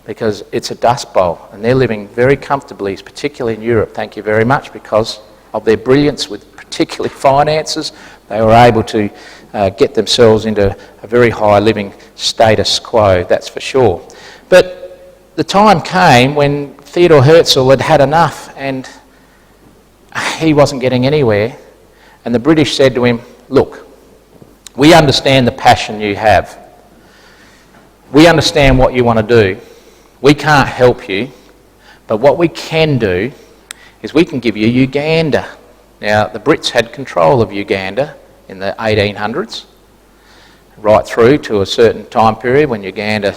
Because it's a dust bowl, and they're living very comfortably, particularly in Europe, thank you very much, because of their brilliance with particularly finances. They were able to get themselves into a very high living status quo, that's for sure. But the time came when Theodore Herzl had had enough, and he wasn't getting anywhere, and the British said to him, look, we understand the passion you have. we understand what you want to do. We can't help you, but what we can do is we can give you Uganda. Now, the Brits had control of Uganda in the 1800s, right through to a certain time period when Uganda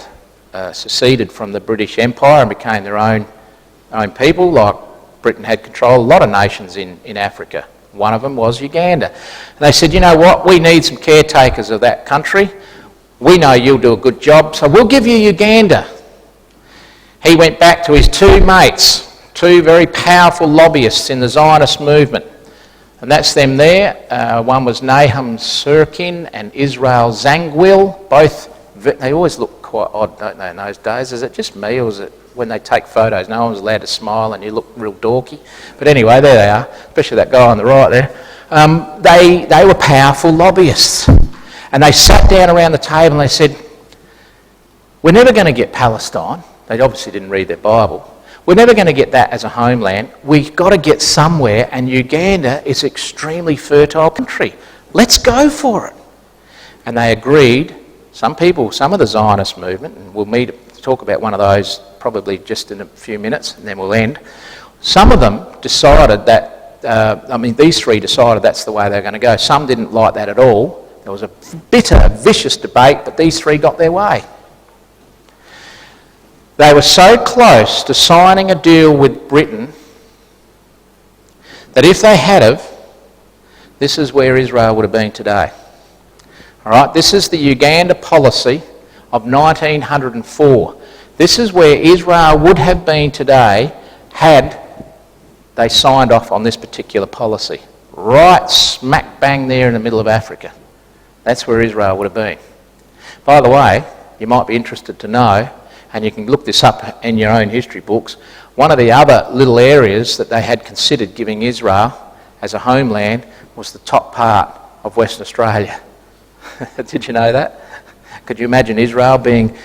seceded from the British Empire and became their own people, like Britain had control of a lot of nations in Africa. One of them was Uganda. And they said, you know what, we need some caretakers of that country. We know you'll do a good job, so we'll give you Uganda. He went back to his two mates, two very powerful lobbyists in the Zionist movement. And that's them there. One was Nahum Sirkin and Israel Zangwill. Both, they always look quite odd, don't they, in those days? Is it just me, or is it when they take photos, no one's allowed to smile and you look real dorky? But anyway, there they are, especially that guy on the right there. They were powerful lobbyists. And they sat down around the table and they said, we're never going to get Palestine. They obviously didn't read their Bible. We're never going to get that as a homeland. We've got to get somewhere, and Uganda is an extremely fertile country. Let's go for it. And they agreed. Some people, some of the Zionist movement, and we'll talk about one of those probably just in a few minutes, and then we'll end. Some of them decided that, these three decided that's the way they're going to go. Some didn't like that at all. There was a bitter, vicious debate, but these three got their way. They were so close to signing a deal with Britain that if they had have, this is where Israel would have been today. All right, this is the Uganda policy of 1904. This is where Israel would have been today had they signed off on this particular policy. Right smack bang there in the middle of Africa. That's where Israel would have been. By the way, you might be interested to know, and you can look this up in your own history books, one of the other little areas that they had considered giving Israel as a homeland was the top part of Western Australia. Did you know that? Could you imagine Israel being,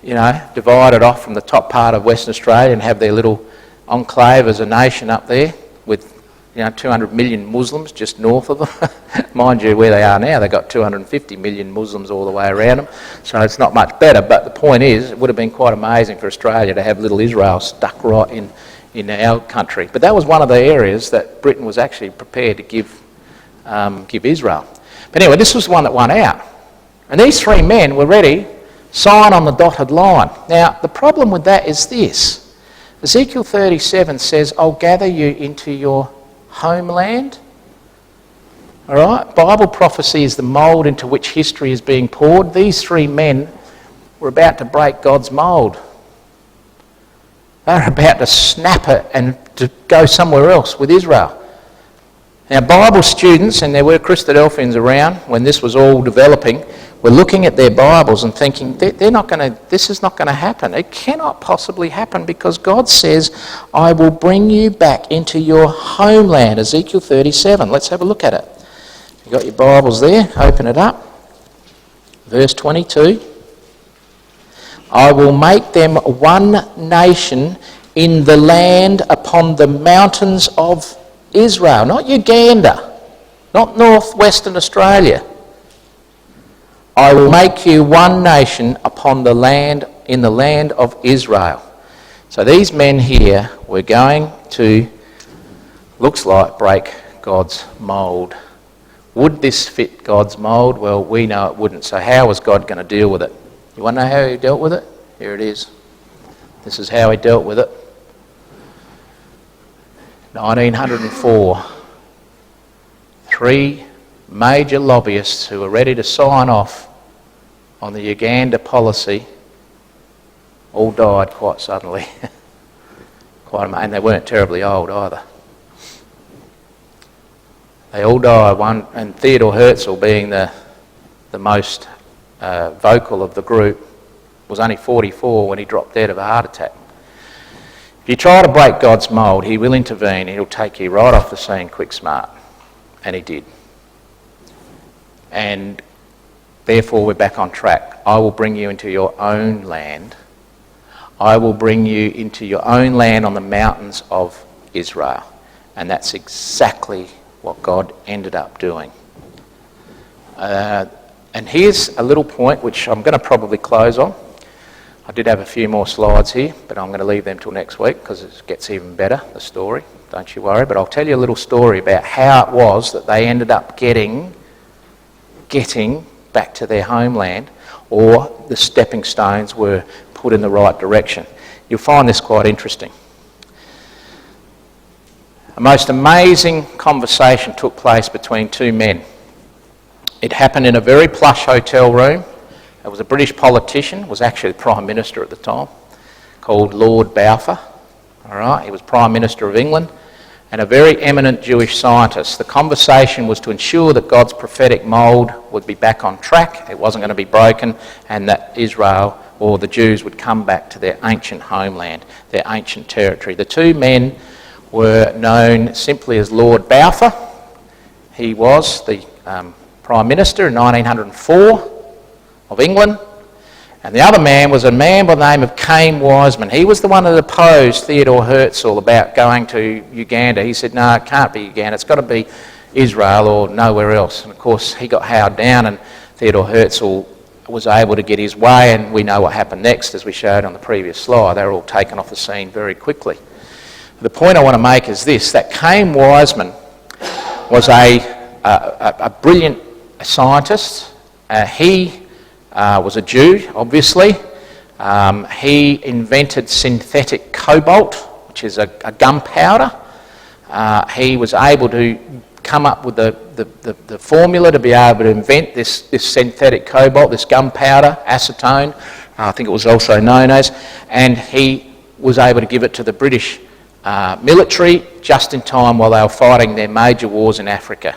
divided off from the top part of Western Australia and have their little enclave as a nation up there with 200 million Muslims just north of them? Mind you, where they are now, they've got 250 million Muslims all the way around them, so it's not much better. But the point is, it would have been quite amazing for Australia to have little Israel stuck right in our country. But that was one of the areas that Britain was actually prepared to give Israel. But anyway, this was the one that won out. And these three men were ready, sign on the dotted line. Now, the problem with that is this. Ezekiel 37 says, I'll gather you into your homeland. All right? Bible prophecy is the mould into which history is being poured. These three men were about to break God's mould. They were about to snap it and to go somewhere else with Israel. Now, Bible students, and there were Christadelphians around when this was all developing, were looking at their Bibles and thinking, this is not going to happen. It cannot possibly happen because God says, I will bring you back into your homeland. Ezekiel 37. Let's have a look at it. You've got your Bibles there. Open it up. Verse 22. I will make them one nation in the land upon the mountains of Israel. Not Uganda. Not northwestern Australia. I will make you one nation upon the land, in the land of Israel. So these men here were going to, looks like, break God's mould. Would this fit God's mould? Well, we know it wouldn't. So how was God going to deal with it? You want to know how he dealt with it? Here it is. This is how he dealt with it. 1904. Three major lobbyists who were ready to sign off on the Uganda policy all died quite suddenly. And they weren't terribly old either. They all died. One, and Theodore Herzl, being the most vocal of the group, was only 44 when he dropped dead of a heart attack. If you try to break God's mould, he will intervene. He'll take you right off the scene quick smart. And he did. And therefore we're back on track. I will bring you into your own land. I will bring you into your own land on the mountains of Israel. And that's exactly what God ended up doing. And here's a little point which I'm going to probably close on. I did have a few more slides here, but I'm going to leave them till next week because it gets even better, the story. Don't you worry. But I'll tell you a little story about how it was that they ended up getting back to their homeland, or the stepping stones were put in the right direction. You'll find this quite interesting. A most amazing conversation took place between two men. It happened in a very plush hotel room. There was a British politician, was actually the Prime Minister at the time, called Lord Balfour. All right, he was Prime Minister of England, and a very eminent Jewish scientist. The conversation was to ensure that God's prophetic mould would be back on track, it wasn't going to be broken, and that Israel, or the Jews, would come back to their ancient homeland, their ancient territory. The two men were known simply as Lord Balfour. He was the Prime Minister in 1904 of England, and the other man was a man by the name of Chaim Weizmann. He was the one that opposed Theodore Herzl about going to Uganda. He said, no, it can't be Uganda, it's got to be Israel or nowhere else. And of course he got howled down, and Theodore Herzl was able to get his way, and we know what happened next, as we showed on the previous slide. They were all taken off the scene very quickly. The point I want to make is this, that Chaim Weizmann was a brilliant scientist. He was a Jew, obviously. He invented synthetic cobalt, which is a gunpowder. He was able to come up with the formula to be able to invent this synthetic cobalt, this gunpowder, acetone, I think it was also known as, and he was able to give it to the British military just in time while they were fighting their major wars in Africa.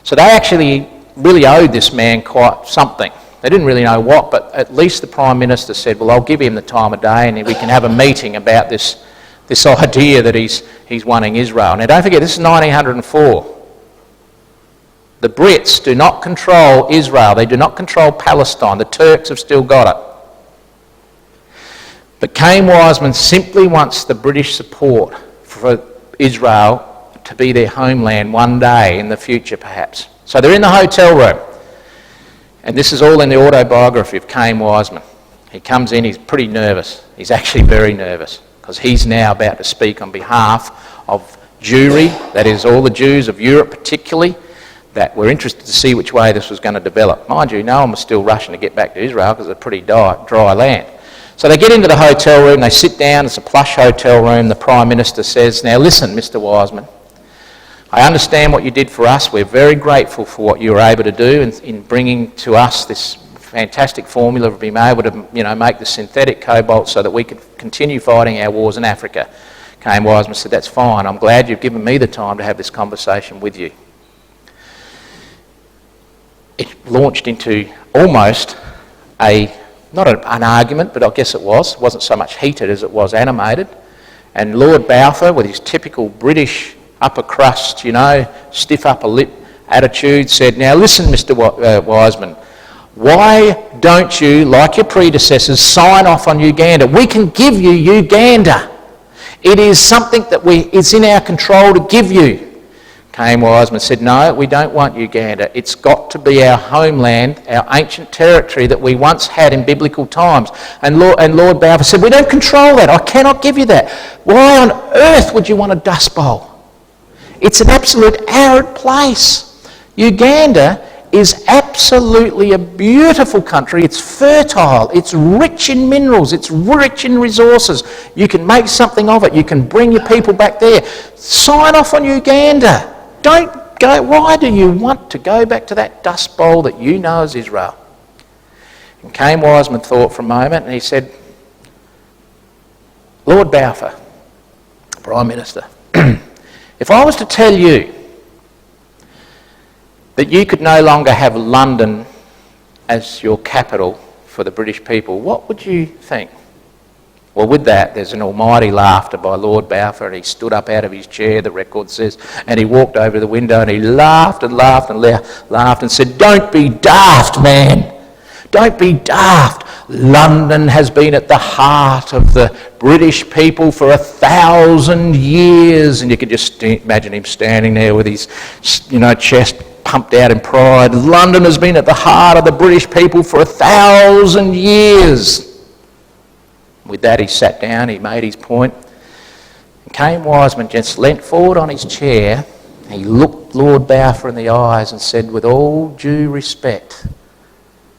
So they actually really owed this man quite something. They didn't really know what, but at least the Prime Minister said, well, I'll give him the time of day and we can have a meeting about this idea that he's wanting Israel. Now don't forget, this is 1904. The Brits do not control Israel. They do not control Palestine. The Turks have still got it. But Chaim Weizmann simply wants the British support for Israel to be their homeland one day in the future, perhaps. So they're in the hotel room. And this is all in the autobiography of Chaim Weizmann. He comes in, he's pretty nervous. He's actually very nervous because he's now about to speak on behalf of Jewry, that is all the Jews of Europe particularly, that were interested to see which way this was going to develop. Mind you, no one was still rushing to get back to Israel because it's a pretty dry land. So they get into the hotel room, they sit down, it's a plush hotel room. The Prime Minister says, now listen, Mr. Weizmann, I understand what you did for us. We're very grateful for what you were able to do in bringing to us this fantastic formula of being able to, make the synthetic cobalt so that we could continue fighting our wars in Africa. Chaim Weizmann said, that's fine. I'm glad you've given me the time to have this conversation with you. It launched into almost not an argument, but I guess it was. It wasn't so much heated as it was animated. And Lord Balfour, with his typical British upper crust, stiff upper lip attitude, said, now listen, Mr. Weizmann, why don't you, like your predecessors, sign off on Uganda? We can give you Uganda. It is something that it's in our control to give you. Chaim Weizmann said, no, we don't want Uganda. It's got to be our homeland, our ancient territory that we once had in biblical times. And Lord Balfour said, we don't control that. I cannot give you that. Why on earth would you want a dust bowl? It's an absolute arid place. Uganda is absolutely a beautiful country. It's fertile. It's rich in minerals. It's rich in resources. You can make something of it. You can bring your people back there. Sign off on Uganda. Don't go. Why do you want to go back to that dust bowl that you know as Israel? And Chaim Weizmann thought for a moment and he said, Lord Balfour, Prime Minister, if I was to tell you that you could no longer have London as your capital for the British people, what would you think? Well, with that, there's an almighty laughter by Lord Balfour, and he stood up out of his chair, the record says, and he walked over to the window and he laughed and laughed and laughed and said, don't be daft, man. Don't be daft. London has been at the heart of the British people for 1,000 years. And you could just imagine him standing there with his, chest pumped out in pride. London has been at the heart of the British people for 1,000 years. With that, he sat down, he made his point, and Cain Wiseman just leant forward on his chair. He looked Lord Balfour in the eyes and said, with all due respect,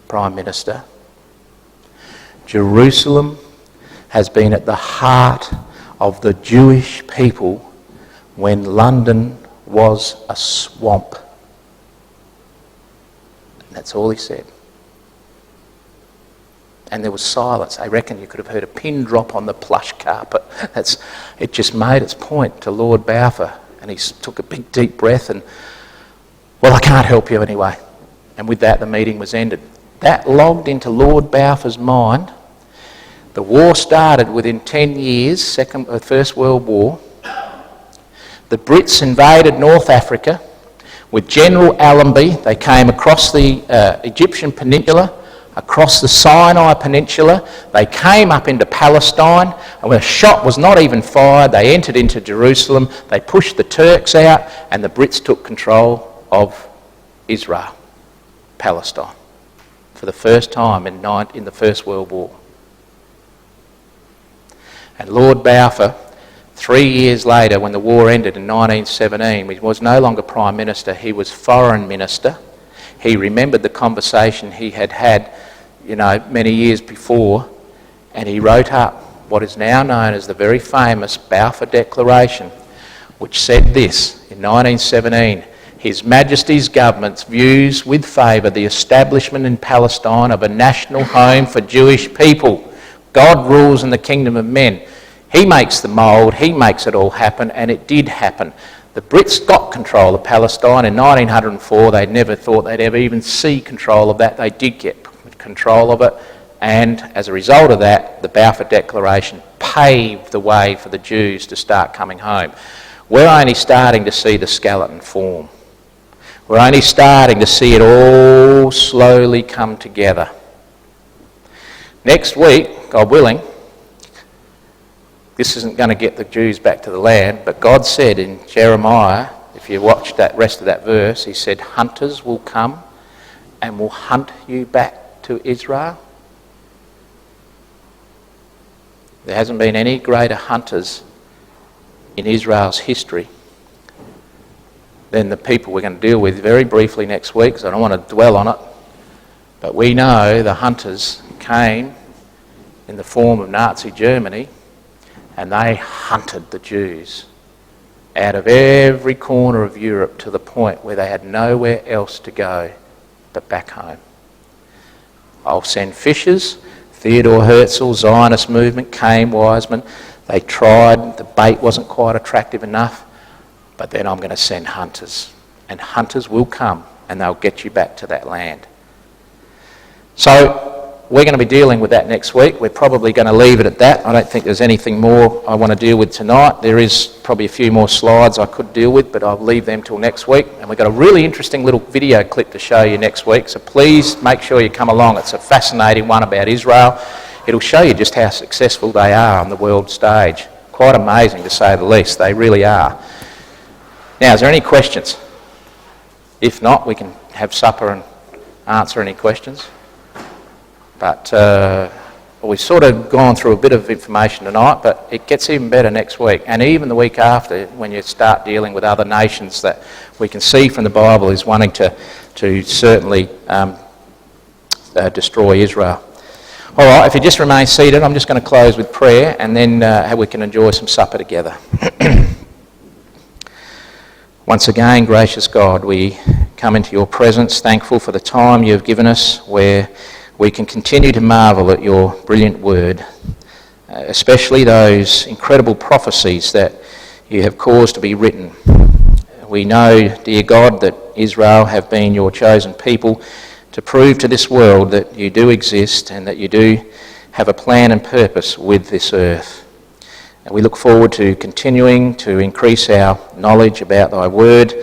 Prime Minister, Jerusalem has been at the heart of the Jewish people when London was a swamp. And that's all he said. And there was silence. I reckon you could have heard a pin drop on the plush carpet. It just made its point to Lord Balfour. And he took a big deep breath and, well, I can't help you anyway. And with that, the meeting was ended. That logged into Lord Balfour's mind. The war started within 10 years, First World War. The Brits invaded North Africa with General Allenby. They came across the Egyptian peninsula, across the Sinai Peninsula. They came up into Palestine, and when a shot was not even fired, they entered into Jerusalem. They pushed the Turks out, and the Brits took control of Israel, Palestine, for the first time in the First World War. And Lord Balfour, 3 years later, when the war ended in 1917, he was no longer Prime Minister, he was Foreign Minister. He remembered the conversation he had had, many years before, and he wrote up what is now known as the very famous Balfour Declaration, which said this in 1917, His Majesty's Government views with favour the establishment in Palestine of a national home for Jewish people. God rules in the kingdom of men. He makes the mould, he makes it all happen, and it did happen. The Brits got control of Palestine in 1904. They never thought they'd ever even see control of that. They did get control of it, and as a result of that, the Balfour Declaration paved the way for the Jews to start coming home. We're only starting to see the skeleton form. We're only starting to see it all slowly come together. Next week, God willing, this isn't going to get the Jews back to the land, but God said in Jeremiah, if you watch that rest of that verse, he said, hunters will come and will hunt you back to Israel. There hasn't been any greater hunters in Israel's history than the people we're going to deal with very briefly next week, so I don't want to dwell on it. But we know the hunters came in the form of Nazi Germany, and they hunted the Jews out of every corner of Europe to the point where they had nowhere else to go but back home. I'll send fishers, Theodore Herzl, Zionist movement, Cain Wiseman. They tried, the bait wasn't quite attractive enough, but then I'm going to send hunters. And hunters will come and they'll get you back to that land. So we're going to be dealing with that next week. We're probably going to leave it at that. I don't think there's anything more I want to deal with tonight. There is probably a few more slides I could deal with, but I'll leave them till next week. And we've got a really interesting little video clip to show you next week, so please make sure you come along. It's a fascinating one about Israel. It'll show you just how successful they are on the world stage. Quite amazing, to say the least. They really are. Now, is there any questions? If not, we can have supper and answer any questions. But we've sort of gone through a bit of information tonight, but it gets even better next week. And even the week after, when you start dealing with other nations that we can see from the Bible is wanting to certainly destroy Israel. All right, if you just remain seated, I'm just going to close with prayer, and then we can enjoy some supper together. Once again, gracious God, we come into your presence, thankful for the time you have given us where we can continue to marvel at your brilliant word, especially those incredible prophecies that you have caused to be written. We know, dear God, that Israel have been your chosen people to prove to this world that you do exist and that you do have a plan and purpose with this earth. And we look forward to continuing to increase our knowledge about thy word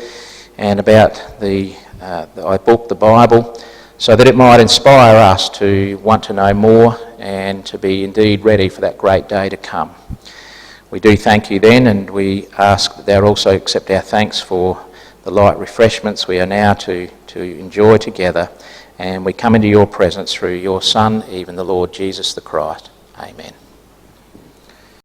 and about thy book, the Bible, so that it might inspire us to want to know more and to be indeed ready for that great day to come. We do thank you then, and we ask that thou also accept our thanks for the light refreshments we are now to enjoy together. And we come into your presence through your Son, even the Lord Jesus the Christ. Amen.